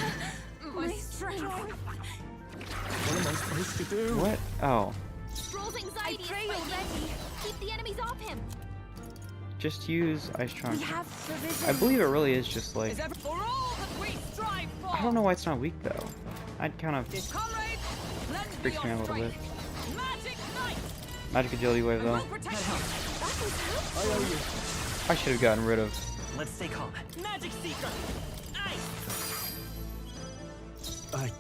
Speaker 5: My strength.
Speaker 3: What am I supposed to do?
Speaker 1: What? Oh.
Speaker 6: Stroll's anxiety is ready. Keep the enemies off him.
Speaker 1: Just use Ice Chunk.
Speaker 2: We have provisions.
Speaker 1: I believe it really is just like...
Speaker 5: Is ever for all that we strive for.
Speaker 1: I don't know why it's not weak, though. I'd kind of...
Speaker 5: This comrade, lend me
Speaker 1: freaks me
Speaker 5: your
Speaker 1: out a little bit.
Speaker 5: strength. Magic Knight.
Speaker 1: Magic Agility Wave,
Speaker 5: I
Speaker 1: though.
Speaker 5: will protect you.
Speaker 3: I owe you.
Speaker 1: I should have gotten rid of...
Speaker 7: Let's stay calm. Magic Seeker. Ice.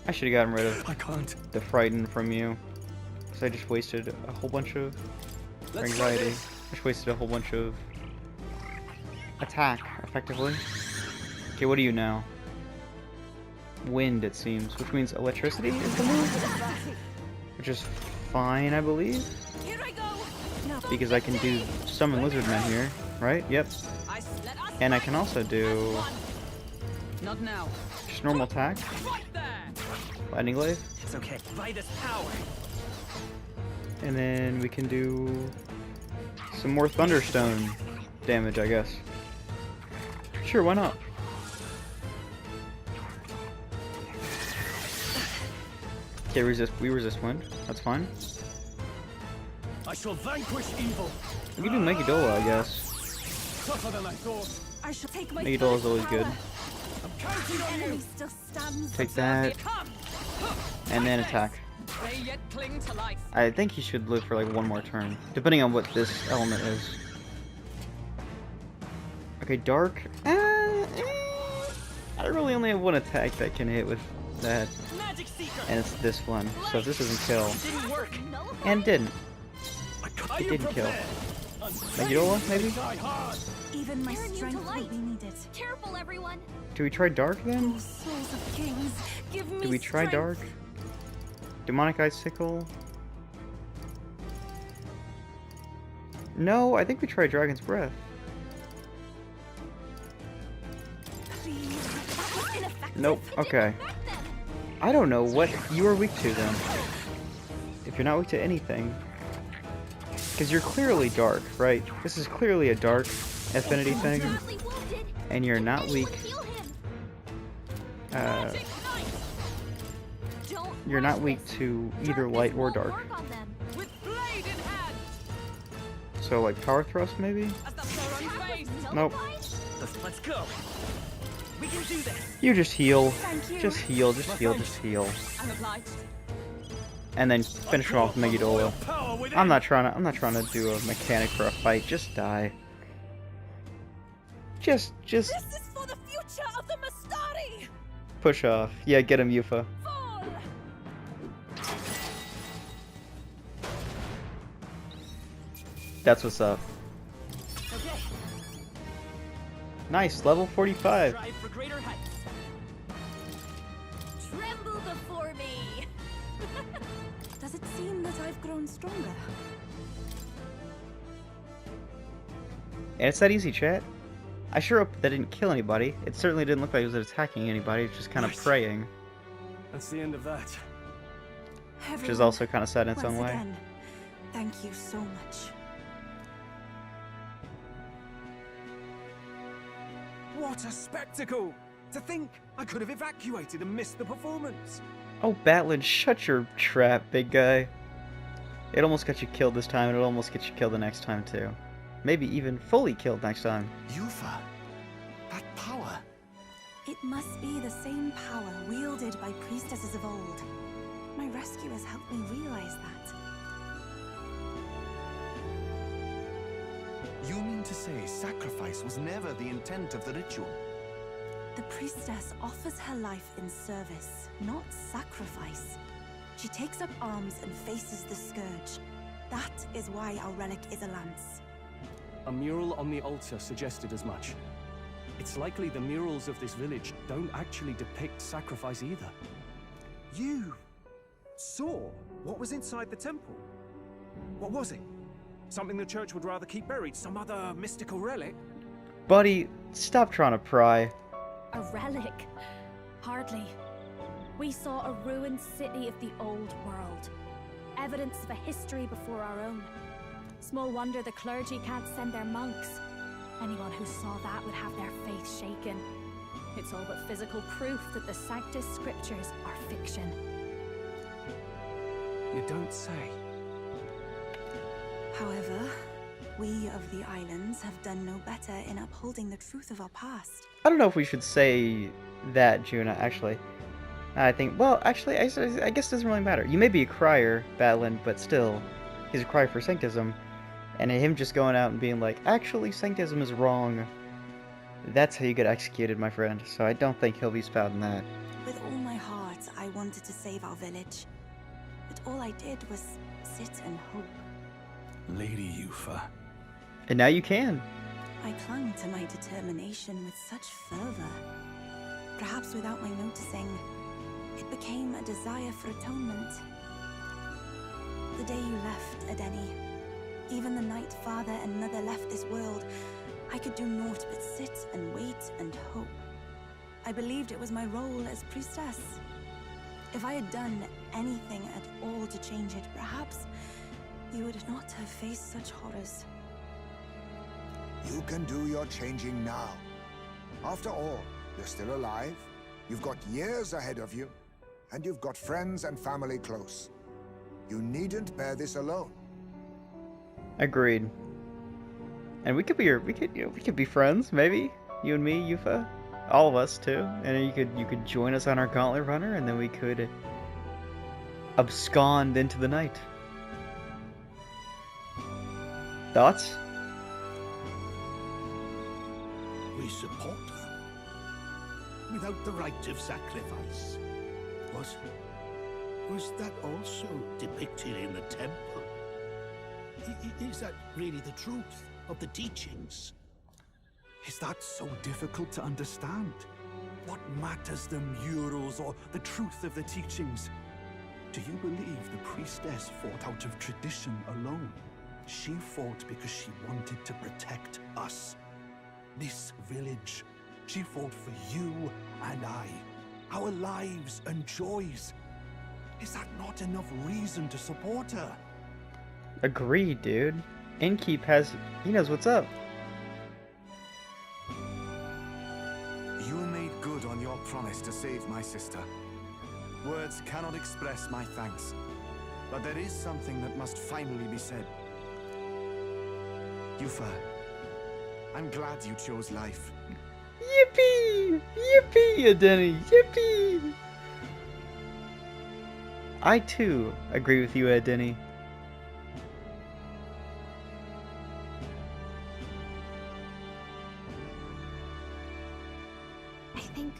Speaker 1: I should have gotten rid of
Speaker 3: I can't.
Speaker 1: the Frighten from you. Because I just wasted a whole bunch of... or
Speaker 3: Let's try
Speaker 1: anxiety.
Speaker 3: this.
Speaker 1: I just wasted a whole bunch of... attack, effectively. Okay, what are you now? Wind, it seems. Which means electricity is the move? Which is fine, I believe.
Speaker 5: Here I go.
Speaker 2: No.
Speaker 1: Because I can do summon Lizardmen here, right? Yep.
Speaker 5: Let us
Speaker 1: And I can also do
Speaker 5: Not now.
Speaker 1: just normal attack,
Speaker 5: Right there.
Speaker 1: Lightning Glaive,
Speaker 7: It's okay. By this power.
Speaker 1: and then we can do some more Thunderstone damage, I guess. Sure, why not? Okay, we resist wind. That's fine.
Speaker 3: I shall vanquish evil.
Speaker 1: We can do Megidola, I guess.
Speaker 3: Tougher than I thought.
Speaker 2: I shall take my
Speaker 1: Megidola's
Speaker 2: full
Speaker 1: always good.
Speaker 2: power.
Speaker 3: I'm counting on
Speaker 2: Enemy
Speaker 3: you.
Speaker 2: still stands.
Speaker 1: Take that,
Speaker 5: Come.
Speaker 1: and then attack.
Speaker 5: They yet cling to life.
Speaker 1: I think he should live for like one more turn, depending on what this element is. Okay, Dark. I really only have one attack that can hit with that,
Speaker 7: Magic Seeker.
Speaker 1: and it's this one. So if this doesn't kill,
Speaker 7: Didn't work.
Speaker 1: and didn't.
Speaker 3: Are
Speaker 1: It
Speaker 3: you
Speaker 1: didn't kill.
Speaker 3: prepared?
Speaker 1: Megidola, maybe?
Speaker 3: Die hard.
Speaker 2: Even my
Speaker 6: You're immune to
Speaker 2: strength will
Speaker 6: light.
Speaker 2: be needed.
Speaker 6: Careful, everyone.
Speaker 1: Do we try Dark then?
Speaker 2: Oh, souls of kings, give me
Speaker 1: Do we try
Speaker 2: strength.
Speaker 1: Dark? Demonic Icicle? No, I think we try Dragon's Breath.
Speaker 2: Please.
Speaker 6: That was ineffective.
Speaker 1: Nope,
Speaker 6: It didn't
Speaker 1: okay.
Speaker 6: affect them.
Speaker 1: I don't know what you are weak to then. If you're not weak to anything. Because you're clearly dark, right? This is clearly a dark affinity thing.
Speaker 6: Badly wounded.
Speaker 1: And you're
Speaker 6: Can
Speaker 1: not
Speaker 6: anyone
Speaker 1: weak.
Speaker 6: heal him?
Speaker 5: Magic Knight.
Speaker 6: Don't
Speaker 1: You're not
Speaker 6: rush
Speaker 1: weak
Speaker 6: this.
Speaker 1: to either
Speaker 6: Darkness
Speaker 1: light or
Speaker 6: won't
Speaker 1: dark.
Speaker 6: work on them.
Speaker 5: With blade in hand.
Speaker 1: So like Power Thrust maybe?
Speaker 5: As the sun
Speaker 6: Attack
Speaker 5: fades.
Speaker 6: was
Speaker 1: Nope.
Speaker 6: nullified?
Speaker 7: Let's go. We can do this.
Speaker 1: You just heal.
Speaker 2: Thank you.
Speaker 1: Just heal, just heal, just heal.
Speaker 5: I'm obliged.
Speaker 1: And then finish him off with Megidola.
Speaker 3: Power within.
Speaker 1: I'm not trying to do a mechanic for a fight. Just die. Just
Speaker 2: This is for the future of the Mastari!
Speaker 1: push off. Yeah, get him, Eupha.
Speaker 2: Fall!
Speaker 1: That's what's up.
Speaker 7: Okay.
Speaker 1: Nice, level 45.
Speaker 7: Strive for greater heights.
Speaker 2: seem that I've grown stronger.
Speaker 1: And it's that easy, chat. I sure hope that didn't kill anybody. It certainly didn't look like it was attacking anybody. It's just kind of
Speaker 3: Right.
Speaker 1: praying.
Speaker 3: That's the end of that.
Speaker 1: Which is also kind of sad in its own way.
Speaker 2: Again, thank you so much.
Speaker 3: What a spectacle! To think I could have evacuated and missed the performance.
Speaker 1: Oh, Batlin, shut your trap, big guy. It almost got you killed this time, and it'll almost get you killed the next time, too. Maybe even fully killed next time.
Speaker 8: Eupha, that power.
Speaker 2: It must be the same power wielded by priestesses of old. My rescuers helped me realize that.
Speaker 8: You mean to say sacrifice was never the intent of the ritual?
Speaker 2: The priestess offers her life in service, not sacrifice. She takes up arms and faces the scourge. That is why our relic is a lance.
Speaker 3: A mural on the altar suggested as much. It's likely the murals of this village don't actually depict sacrifice either.
Speaker 9: You saw what was inside the temple? What was it? Something the church would rather keep buried? Some other mystical relic?
Speaker 1: Buddy, stop trying to pry.
Speaker 6: A relic? Hardly. We saw a ruined city of the old world. Evidence of a history before our own. Small wonder the clergy can't send their monks. Anyone who saw that would have their faith shaken. It's all but physical proof that the Sanctus Scriptures are fiction.
Speaker 3: You don't say.
Speaker 2: However, we of the islands have done no better in upholding the truth of our past.
Speaker 1: I don't know if we should say that, Juna, actually. I think, well, actually, I guess it doesn't really matter. You may be a crier, Batlin, but still, he's a crier for sanctism. And him just going out and being like, actually, sanctism is wrong. That's how you get executed, my friend. So I don't think he'll be spouting that.
Speaker 2: With all my heart, I wanted to save our village. But all I did was sit and hope.
Speaker 8: Lady Eupha.
Speaker 1: And now you can.
Speaker 2: I clung to my determination with such fervor. Perhaps without my noticing, it became a desire for atonement. The day you left, Adeni, even the night father and mother left this world, I could do naught but sit and wait and hope. I believed it was my role as priestess. If I had done anything at all to change it, perhaps you would not have faced such horrors.
Speaker 4: You can do your changing now. After all, you're still alive, you've got years ahead of you, and you've got friends and family close. You needn't bear this alone.
Speaker 1: Agreed. And we could be friends, maybe. You and me, Eupha. All of us too. And you could join us on our gauntlet runner, and then we could abscond into the night. Thoughts?
Speaker 8: We support her. Without the rite of sacrifice. Was that also depicted in the temple? Is that really the truth of the teachings?
Speaker 9: Is that so difficult to understand? What matters the murals or the truth of the teachings? Do you believe the priestess fought out of tradition alone? She fought because she wanted to protect us. This village. She fought for you and I. Our lives and joys. Is that not enough reason to support her?
Speaker 1: Agreed, dude. Innkeep he knows what's up.
Speaker 9: You made good on your promise to save my sister. Words cannot express my thanks. But there is something that must finally be said. Eupha, I'm glad you chose life.
Speaker 1: Yippee! Yippee, Adeni! Yippee! I too agree with you, Adeni.
Speaker 6: I think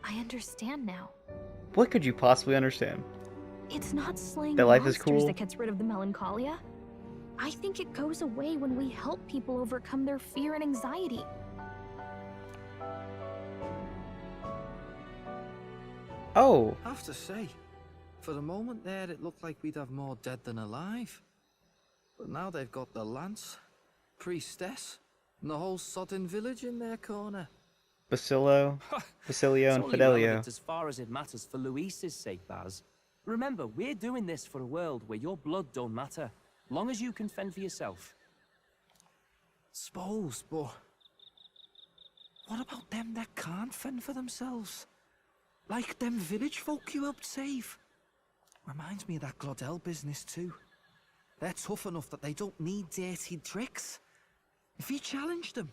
Speaker 6: I understand now.
Speaker 1: What could you possibly understand?
Speaker 6: It's not slaying
Speaker 1: That life is
Speaker 6: monsters
Speaker 1: cool?
Speaker 6: that gets rid of the melancholia. I think it goes away when we help people overcome their fear and anxiety.
Speaker 1: Oh,
Speaker 9: I have to say,
Speaker 7: For a moment there, it looked like we'd have more dead than alive. But now they've got the lance, priestess, and the whole sodden village in their corner.
Speaker 1: Basilio,
Speaker 10: It's
Speaker 1: and
Speaker 10: only
Speaker 1: Fidelio.
Speaker 10: relevant as far as it matters for Luis's sake, Baz. Remember, we're doing this for a world where your blood don't matter, long as you can fend for yourself.
Speaker 7: Suppose, but what about them that can't fend for themselves? Like them village folk you helped save. Reminds me of that Glodell business too. They're tough enough that they don't need dirty tricks. If you challenged them,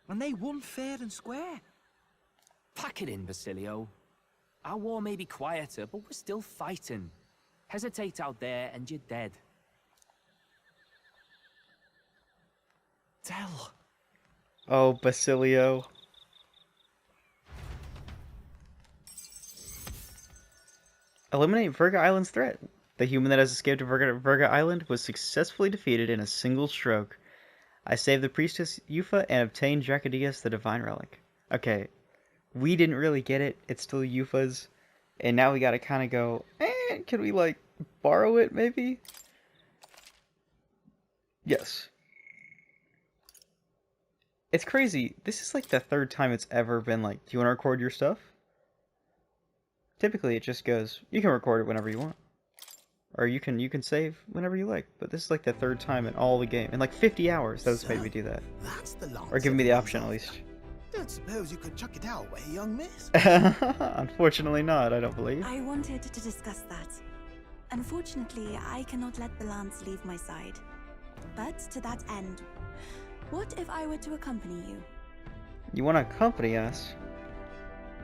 Speaker 7: and they won fair and square.
Speaker 10: Pack it in, Basilio. Our war may be quieter, but we're still fighting. Hesitate out there and you're dead.
Speaker 7: Tell.
Speaker 1: Oh, Basilio. Eliminate Virga Island's threat. The human that has escaped to Virga Island was successfully defeated in a single stroke. I saved the priestess Eupha and obtained Dracodius the divine relic. Okay, we didn't really get it. It's still Eupha's. And now we gotta kind of go, can we, like, borrow it, maybe? Yes. It's crazy. This is, like, the third time it's ever been like, do you want to record your stuff? Typically, it just goes, you can record it whenever you want. Or you can save whenever you like. But this is, like, the third time in all the game. In, like, 50 hours, that was made me do that.
Speaker 8: That's the
Speaker 1: Or give me the option, at least.
Speaker 8: Don't suppose you could chuck it our way, young miss?
Speaker 1: Unfortunately not, I don't believe.
Speaker 2: I wanted to discuss that. Unfortunately, I cannot let the lance leave my side. But to that end, what if I were to accompany you?
Speaker 1: You want to accompany us?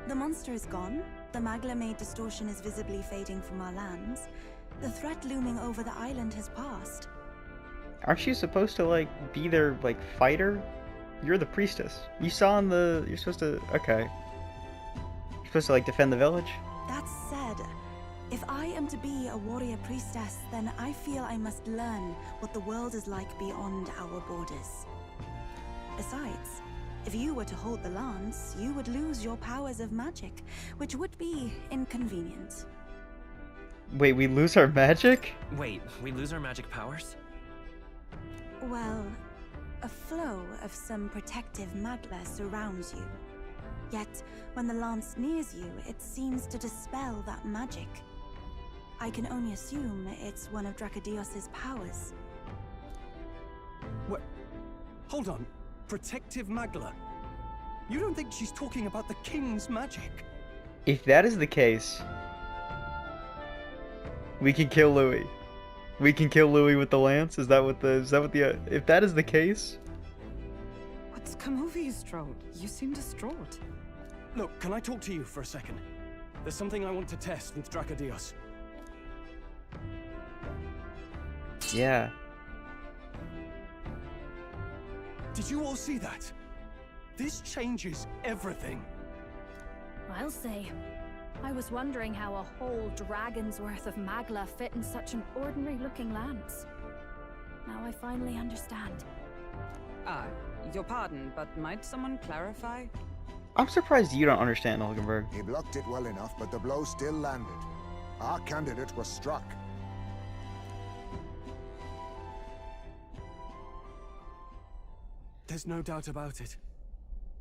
Speaker 2: The monster is gone. The Magla-made distortion is visibly fading from our lands. The threat looming over the island has passed.
Speaker 1: Aren't you supposed to, like, be their, like, fighter? You're the priestess. You saw in the... You're supposed to... Okay. You're supposed to, like, defend the village?
Speaker 2: That said, if I am to be a warrior priestess, then I feel I must learn what the world is like beyond our borders. Besides, if you were to hold the lance, you would lose your powers of magic, which would be inconvenient.
Speaker 1: Wait, we lose our magic?
Speaker 11: Wait, we lose our magic powers?
Speaker 2: Well, a flow of some protective magla surrounds you. Yet, when the lance nears you, it seems to dispel that magic. I can only assume it's one of Dracodios's powers.
Speaker 3: What? Hold on. Protective Magla? You don't think she's talking about the king's magic?
Speaker 1: If that is the case, we can kill Louis. We can kill Louis with the lance? Is that what the if that is the case?
Speaker 5: What's come over you, Strode? You seem distraught.
Speaker 3: Look, can I talk to you for a second? There's something I want to test with Dracodios.
Speaker 1: Yeah.
Speaker 3: Did you all see that? This changes everything.
Speaker 6: I'll say. I was wondering how a whole dragon's worth of magla fit in such an ordinary-looking lance. Now I finally understand.
Speaker 5: Your pardon, but might someone clarify?
Speaker 1: I'm surprised you don't understand, Olgenberg.
Speaker 4: He blocked it well enough, but the blow still landed. Our candidate was struck.
Speaker 3: There's no doubt about it.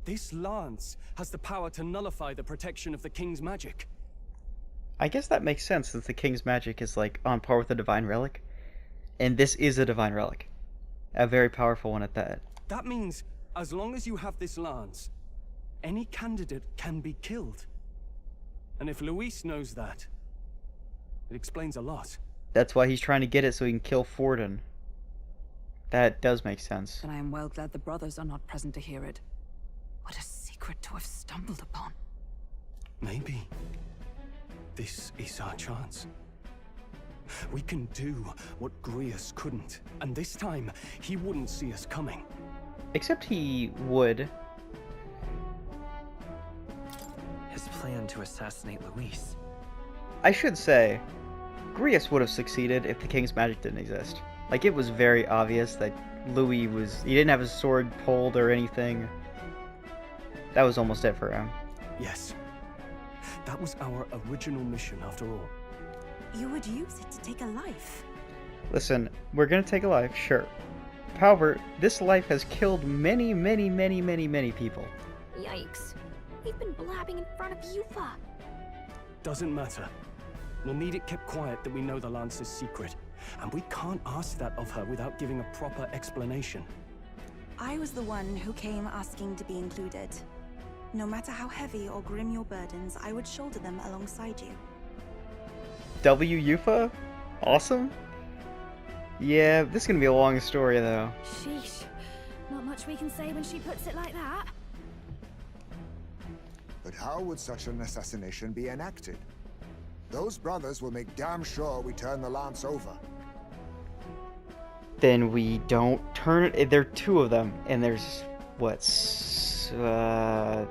Speaker 3: This lance has the power to nullify the protection of the king's magic.
Speaker 1: I guess that makes sense, since the king's magic is, like, on par with the divine relic. And this is a divine relic. A very powerful one at that.
Speaker 3: That means, as long as you have this lance, any candidate can be killed. And if Luis knows that, it explains a lot.
Speaker 1: That's why he's trying to get it so he can kill Forden. That does make sense.
Speaker 5: And I am well glad the brothers are not present to hear it. What a secret to have stumbled upon.
Speaker 3: Maybe this is our chance. We can do what Grius couldn't, and this time he wouldn't see us coming.
Speaker 1: Except he would.
Speaker 11: His plan to assassinate Luis.
Speaker 1: I should say, Grius would have succeeded if the king's magic didn't exist. Like, it was very obvious that Louis he didn't have his sword pulled or anything. That was almost it for him.
Speaker 3: Yes. That was our original mission, after all.
Speaker 2: You would use it to take a life.
Speaker 1: Listen, we're gonna take a life, sure. However, this life has killed many, many, many, many, many people.
Speaker 6: Yikes. We've been blabbing in front of Eupha.
Speaker 3: Doesn't matter. We'll need it kept quiet that we know the Lance's secret. And we can't ask that of her without giving a proper explanation.
Speaker 2: I was the one who came asking to be included. No matter how heavy or grim your burdens, I would shoulder them alongside you.
Speaker 1: W. Eupha? Awesome? Yeah, this is gonna be a long story though.
Speaker 6: Sheesh. Not much we can say when she puts it like that.
Speaker 4: But how would such an assassination be enacted? Those brothers will make damn sure we turn the Lance over.
Speaker 1: Then we don't turn it. There are two of them, and there's what,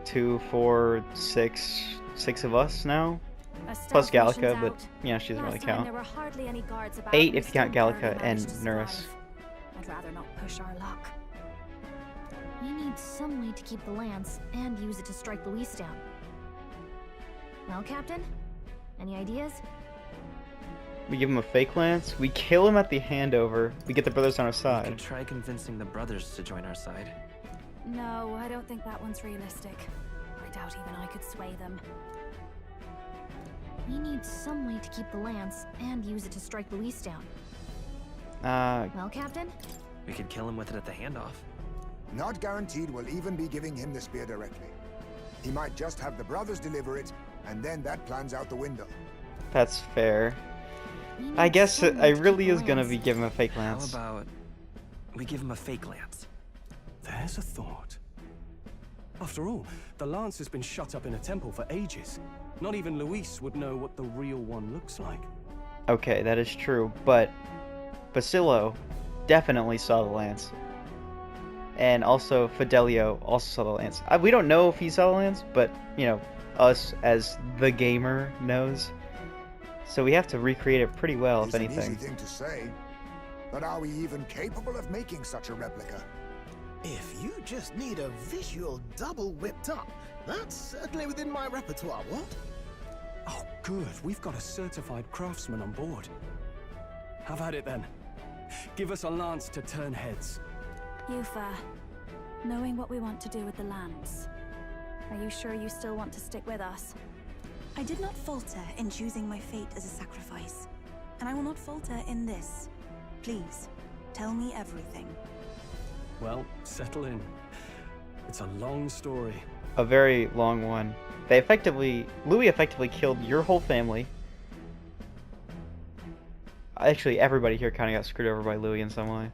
Speaker 1: 2, 4, 6 of us now, plus Gallica, but you know she doesn't really count. 8 if you count Gallica and Nurse.
Speaker 6: I'd rather not push our luck. We need some way to keep the lance and use it to strike Luis down. Well, Captain, any ideas?
Speaker 1: We give him a fake lance. We kill him at the handover. We get the brothers on our
Speaker 11: We
Speaker 1: side.
Speaker 11: could try convincing the brothers to join our side.
Speaker 6: No, I don't think that one's realistic. I doubt even I could sway them. We need some way to keep the lance and use it to strike Luis down.
Speaker 1: Well,
Speaker 6: Captain?
Speaker 11: We could kill him with it at the handoff.
Speaker 4: Not guaranteed we'll even be giving him the spear directly. He might just have the brothers deliver it, and then that plan's out the window.
Speaker 1: That's fair. I guess I really is gonna be giving him a fake lance.
Speaker 11: How about we give him a fake lance?
Speaker 3: There's a thought. After all, the Lance has been shut up in a temple for ages. Not even Luis would know what the real one looks like.
Speaker 1: Okay, that is true, but Basilio definitely saw the lance. And also Fidelio also saw the lance. We don't know if he saw the lance, but, you know, us as the gamer knows. So we have to recreate it pretty well, if anything.
Speaker 4: It's an easy thing to say, but are we even capable of making such a replica?
Speaker 8: If you just need a visual double whipped up, that's certainly within my repertoire, what?
Speaker 3: Oh, good. We've got a certified craftsman on board. Have at it then. Give us a lance to turn heads.
Speaker 2: Eupha, knowing what we want to do with the lance, are you sure you still want to stick with us? I did not falter in choosing my fate as a sacrifice, and I will not falter in this. Please, tell me everything.
Speaker 3: Well, settle in. It's a long story.
Speaker 1: A very long one. Louis effectively killed your whole family. Actually, everybody here kind of got screwed over by Louis in some way.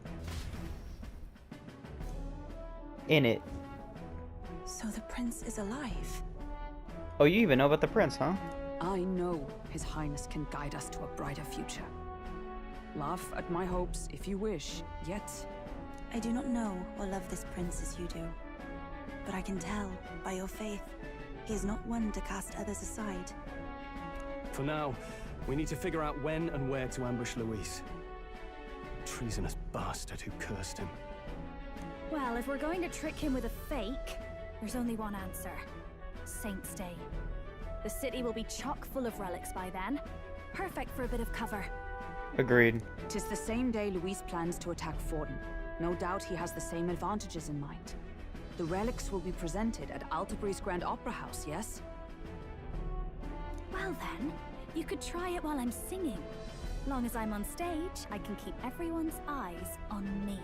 Speaker 1: In it.
Speaker 2: So the prince is alive?
Speaker 1: Oh, you even know about the prince, huh?
Speaker 5: I know His Highness can guide us to a brighter future. Laugh at my hopes if you wish, yet...
Speaker 2: I do not know or love this prince as you do. But I can tell, by your faith, he is not one to cast others aside.
Speaker 3: For now, we need to figure out when and where to ambush Luis. Treasonous bastard who cursed him.
Speaker 6: Well, if we're going to trick him with a fake, there's only one answer. Saint's Day. The city will be chock full of relics by then. Perfect for a bit of cover.
Speaker 1: Agreed.
Speaker 5: 'Tis the same day Luis plans to attack Forden. No doubt he has the same advantages in mind. The relics will be presented at Altabri's Grand Opera House, yes?
Speaker 6: Well then, you could try it while I'm singing. Long as I'm on stage, I can keep everyone's eyes on me.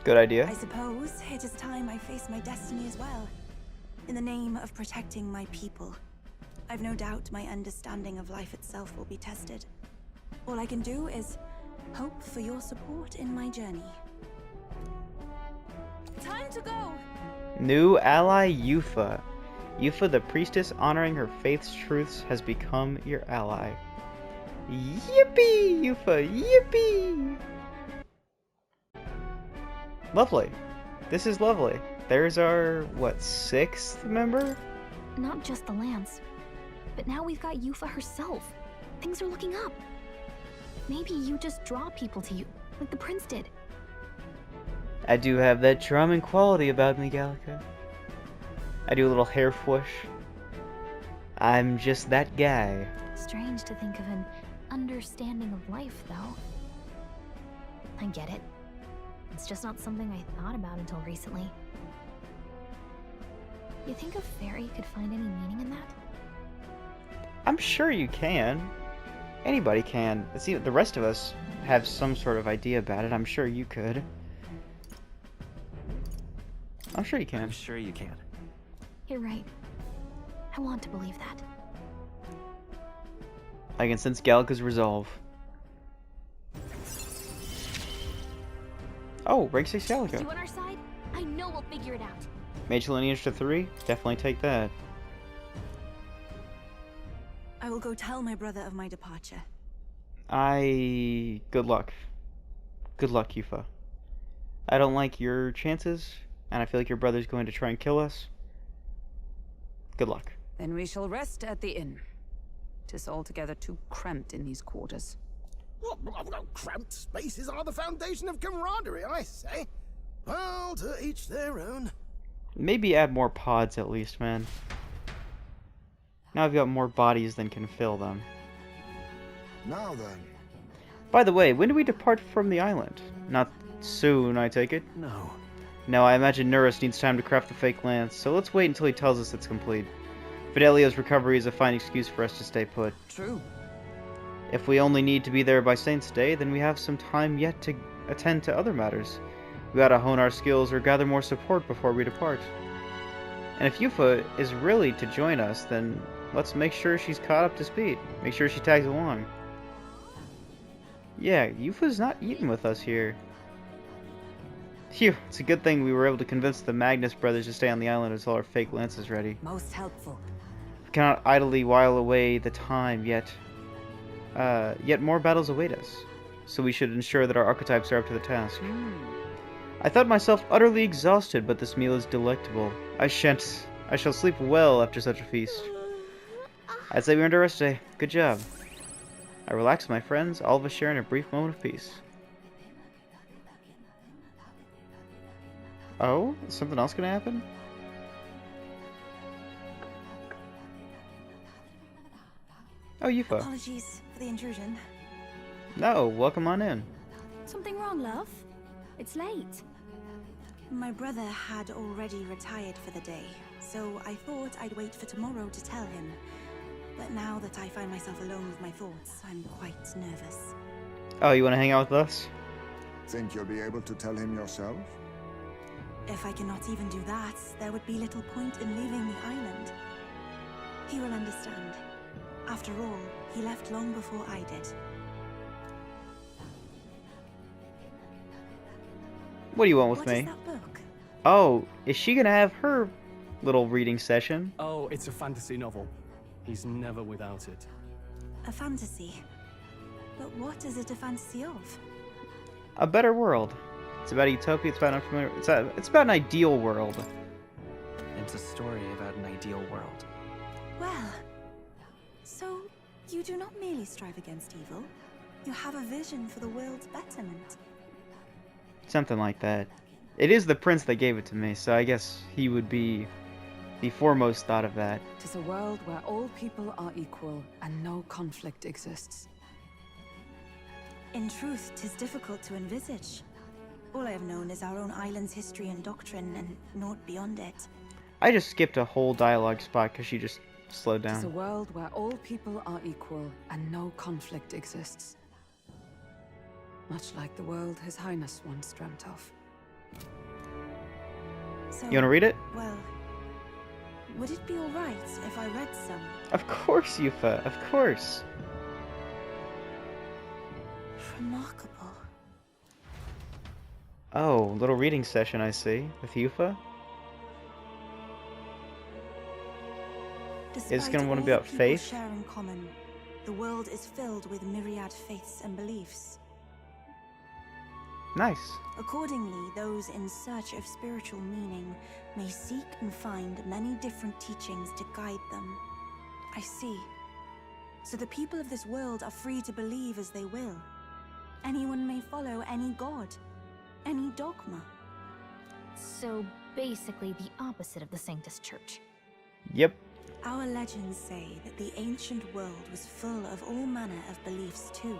Speaker 1: Good idea.
Speaker 2: I suppose it is time I face my destiny as well. In the name of protecting my people. I've no doubt my understanding of life itself will be tested. All I can do is hope for your support in my journey. Time to go!
Speaker 1: New ally Eupha. Eupha, the priestess honoring her faith's truths, has become your ally. Yippee, Eupha, yippee! Lovely. This is lovely. There's our, what, 6th member?
Speaker 6: Not just the lance, but now we've got Eupha herself. Things are looking up. Maybe you just draw people to you, like the prince did.
Speaker 1: I do have that charming quality about me, Gallica. I do a little hair fwoosh. I'm just that guy.
Speaker 6: Strange to think of an understanding of life, though. I get it. It's just not something I thought about until recently. You think a fairy could find any meaning in that?
Speaker 1: I'm sure you can. Anybody can. See, the rest of us have some sort of idea about it. I'm sure you could. I'm sure you can.
Speaker 11: I'm sure you can.
Speaker 6: You're right. I want to believe that.
Speaker 1: I can sense Gallica's resolve. Oh, rank 6 Gallica.
Speaker 6: You on our side? I know we'll figure it out.
Speaker 1: Mage lineage to 3? Definitely take that.
Speaker 2: I will go tell my brother of my departure.
Speaker 1: Good luck. Good luck, Eupha. I don't like your chances, and I feel like your brother's going to try and kill us. Good luck.
Speaker 5: Then we shall rest at the inn. 'Tis altogether too cramped in these quarters.
Speaker 8: What? Cramped spaces are the foundation of camaraderie, I say. Well, to each their own.
Speaker 1: Maybe add more pods at least, man. Now I've got more bodies than can fill them.
Speaker 4: Now then.
Speaker 1: By the way, when do we depart from the island? Not soon, I take it?
Speaker 11: No.
Speaker 1: No, I imagine Nurus needs time to craft the fake lance, so let's wait until he tells us it's complete. Fidelio's recovery is a fine excuse for us to stay put.
Speaker 5: True.
Speaker 1: If we only need to be there by Saint's Day, then we have some time yet to attend to other matters. We gotta hone our skills or gather more support before we depart. And if Eupha is really to join us, then let's make sure she's caught up to speed. Make sure she tags along. Yeah, Eupha's not eating with us here. Phew, it's a good thing we were able to convince the Magnus brothers to stay on the island until our fake lance is ready.
Speaker 5: Most helpful.
Speaker 1: We cannot idly while away the time, yet more battles await us. So we should ensure that our archetypes are up to the task. I thought myself utterly exhausted, but this meal is delectable. I shall sleep well after such a feast. I'd say we earned a rest day. Good job. I relax, my friends, all of us sharing a brief moment of peace. Oh? Is something else gonna happen? Oh, Eupha.
Speaker 2: Apologies for the intrusion.
Speaker 1: No, welcome on in.
Speaker 6: Something wrong, love? It's late.
Speaker 2: My brother had already retired for the day, so I thought I'd wait for tomorrow to tell him. But now that I find myself alone with my thoughts, I'm quite nervous.
Speaker 1: Oh, you want to hang out with us?
Speaker 4: Think you'll be able to tell him yourself?
Speaker 2: If I cannot even do that, there would be little point in leaving the island. He will understand. After all, he left long before I did.
Speaker 1: What do you want with me?
Speaker 2: What is that book?
Speaker 1: Oh, is she gonna have her little reading session?
Speaker 3: Oh, it's a fantasy novel. He's never without it.
Speaker 2: A fantasy? But what is it a fantasy of?
Speaker 1: A better world. It's about a utopia. It's about it's about an ideal world.
Speaker 11: It's a story about an ideal world.
Speaker 2: Well, so you do not merely strive against evil. You have a vision for the world's betterment.
Speaker 1: Something like that. It is the prince that gave it to me, so I guess he would be the foremost thought of that.
Speaker 5: 'Tis a world where all people are equal and no conflict exists.
Speaker 2: In truth, 'tis difficult to envisage. All I have known is our own island's history and doctrine, and naught beyond it.
Speaker 1: I just skipped a whole dialogue spot because she just slowed
Speaker 5: 'Tis a
Speaker 1: down.
Speaker 5: world where all people are equal and no conflict exists. Much like the world His Highness once dreamt of.
Speaker 2: So,
Speaker 1: You want to read it?
Speaker 2: well, would it be alright if I read some?
Speaker 1: Of course, Eupha. Of course.
Speaker 2: Remarkable.
Speaker 1: Oh, little reading session, I see, with Eupha.
Speaker 2: Despite
Speaker 1: gonna wanna be
Speaker 2: all
Speaker 1: about
Speaker 2: people
Speaker 1: faith?
Speaker 2: share in common, the world is filled with myriad faiths and beliefs.
Speaker 1: Nice.
Speaker 2: Accordingly, those in search of spiritual meaning may seek and find many different teachings to guide them. I see. So the people of this world are free to believe as they will. Anyone may follow any god, any dogma.
Speaker 6: So basically the opposite of the Sanctus Church.
Speaker 1: Yep.
Speaker 2: Our legends say that the ancient world was full of all manner of beliefs too.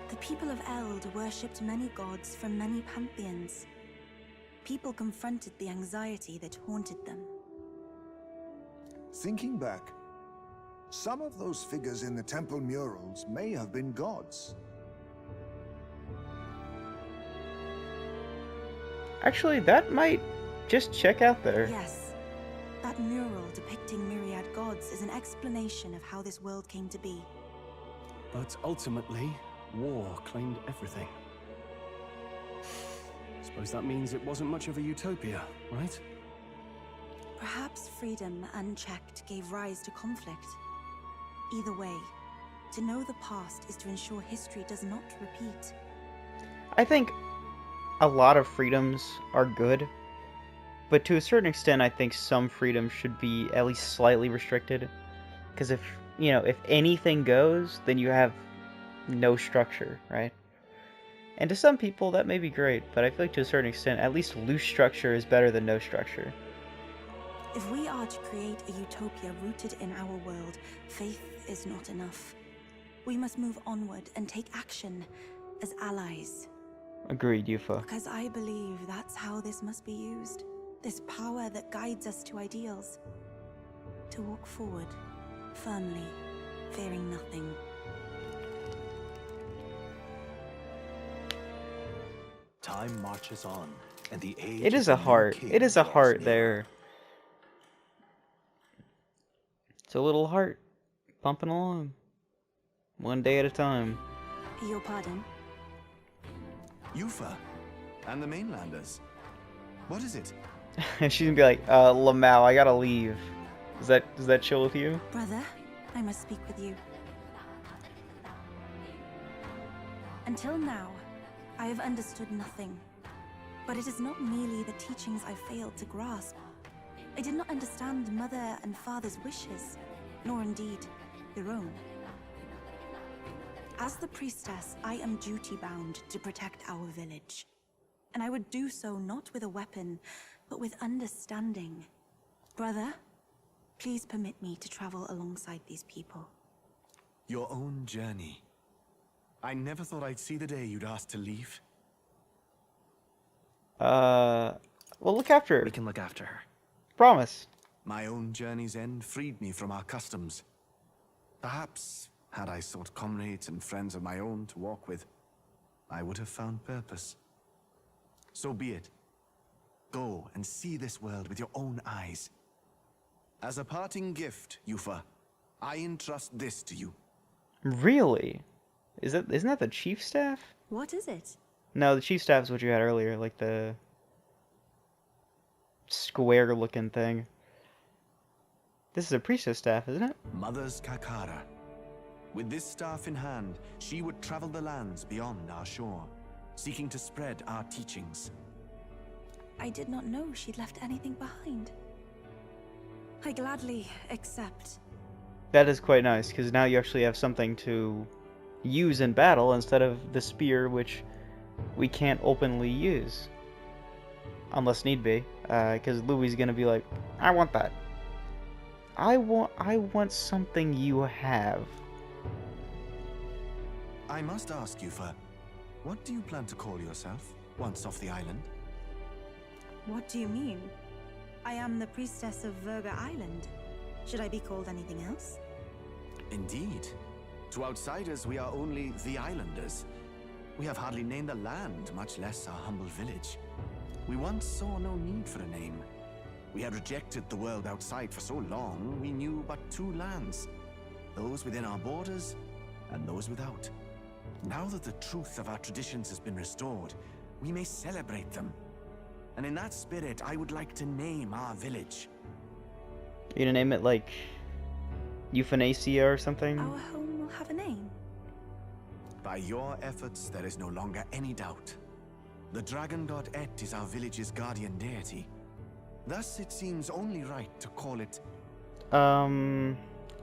Speaker 2: The people of Eld worshipped many gods from many pantheons. People confronted the anxiety that haunted them.
Speaker 4: Thinking back, some of those figures in the temple murals may have been gods.
Speaker 1: Actually, that might just check out there.
Speaker 2: Yes, that mural depicting myriad gods is an explanation of how this world came to be.
Speaker 3: But ultimately, war claimed everything. Suppose that means it wasn't much of a utopia, right?
Speaker 2: Perhaps freedom unchecked gave rise to conflict. Either way, to know the past is to ensure history does not repeat.
Speaker 1: I think a lot of freedoms are good, but to a certain extent, I think some freedoms should be at least slightly restricted. Because if anything goes, then you have no structure, right? And to some people, that may be great, but I feel like to a certain extent, at least loose structure is better than no structure.
Speaker 2: If we are to create a utopia rooted in our world, faith is not enough. We must move onward and take action as allies.
Speaker 1: Agreed, Eupha.
Speaker 2: Because I believe that's how this must be used. This power that guides us to ideals. To walk forward, firmly, fearing nothing.
Speaker 3: Time marches on, and the age
Speaker 1: It is
Speaker 3: of
Speaker 1: a
Speaker 3: the new
Speaker 1: heart.
Speaker 3: king
Speaker 1: It is a
Speaker 3: draws
Speaker 1: heart
Speaker 3: near.
Speaker 1: there. It's a little heart pumping along, one day at a time.
Speaker 2: Your pardon?
Speaker 9: Eupha, and the mainlanders. What is it?
Speaker 1: She's gonna be like, Lamau, I gotta leave. Does that chill with you?
Speaker 2: Brother, I must speak with you. Until now, I have understood nothing. But it is not merely the teachings I failed to grasp. I did not understand Mother and Father's wishes, nor indeed your own. As the priestess, I am duty-bound to protect our village. And I would do so not with a weapon, but with understanding. Brother, please permit me to travel alongside these people.
Speaker 9: Your own journey. I never thought I'd see the day you'd ask to leave.
Speaker 1: Well, look after her.
Speaker 11: We can look after her.
Speaker 1: Promise.
Speaker 9: My own journey's end freed me from our customs. Perhaps, had I sought comrades and friends of my own to walk with, I would have found purpose. So be it. Go and see this world with your own eyes. As a parting gift, Eupha, I entrust this to you.
Speaker 1: Really? Isn't that the chief staff?
Speaker 2: What is it?
Speaker 1: No, the chief staff is what you had earlier, like the square-looking thing. This is a priestess staff, isn't it?
Speaker 9: Mother's Kakara. With this staff in hand, she would travel the lands beyond our shore, seeking to spread our teachings.
Speaker 2: I did not know she'd left anything behind. I gladly accept.
Speaker 1: That is quite nice, because now you actually have something to use in battle instead of the spear, which we can't openly use. Unless need be, because Louis is going to be like, I want that. I want something you have.
Speaker 9: I must ask, Eupha, what do you plan to call yourself once off the island?
Speaker 2: What do you mean? I am the priestess of Verga Island. Should I be called anything else?
Speaker 9: Indeed. To outsiders, we are only the islanders. We have hardly named the land, much less our humble village. We once saw no need for a name. We had rejected the world outside for so long, we knew but two lands. Those within our borders, and those without. Now that the truth of our traditions has been restored, we may celebrate them. And in that spirit, I would like to name our village.
Speaker 1: You gonna name it like Euthanasia or something?
Speaker 2: Our home will have a name.
Speaker 9: By your efforts, there is no longer any doubt. The dragon god Et is our village's guardian deity. Thus, it seems only right to call it...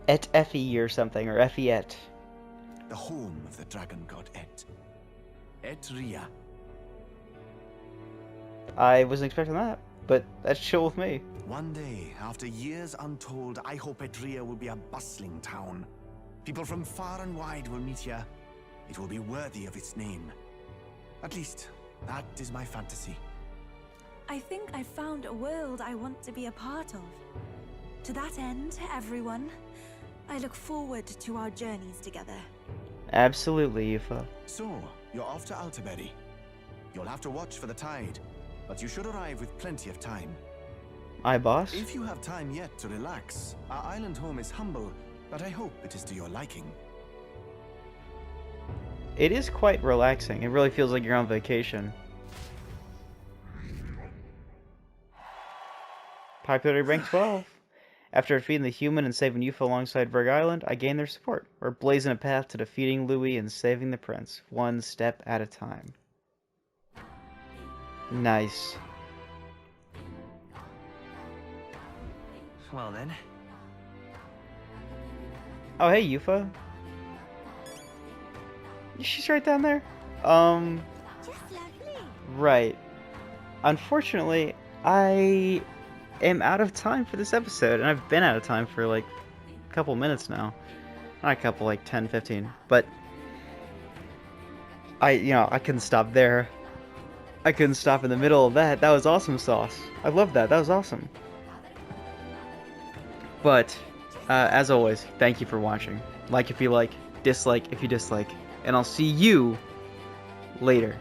Speaker 1: Et Effie or something, or Effiet.
Speaker 9: the home of the dragon god Et. Et Ria.
Speaker 1: I wasn't expecting that. but that's chill with me.
Speaker 12: One day, after years untold, I hope Edria will be a bustling town. People from far and wide will meet here. It will be worthy of its name. At least, that is my fantasy.
Speaker 2: I think I found a world I want to be a part of. To that end, everyone, I look forward to our journeys together.
Speaker 1: Absolutely, Eupha.
Speaker 12: So, you're off to Altaberry. You'll have to watch for the tide, but you should arrive with plenty of time.
Speaker 1: Aye, boss.
Speaker 12: If you have time yet to relax, our island home is humble, but I hope it is to your liking.
Speaker 1: It is quite relaxing. It really feels like you're on vacation. Popularity rank 12. After defeating the human and saving Eupha alongside Verg Island, I gained their support. We're blazing a path to defeating Louis and saving the prince, one step at a time. Nice.
Speaker 11: Well then.
Speaker 1: Oh, hey, Eupha. She's right down there. Right. Unfortunately, I am out of time for this episode, and I've been out of time for like a couple minutes now. Not a couple, like 10, 15. But I couldn't stop there. I couldn't stop in the middle of that. That was awesome sauce. I love that. That was awesome. But, as always, thank you for watching. Like if you like, dislike if you dislike, and I'll see you later.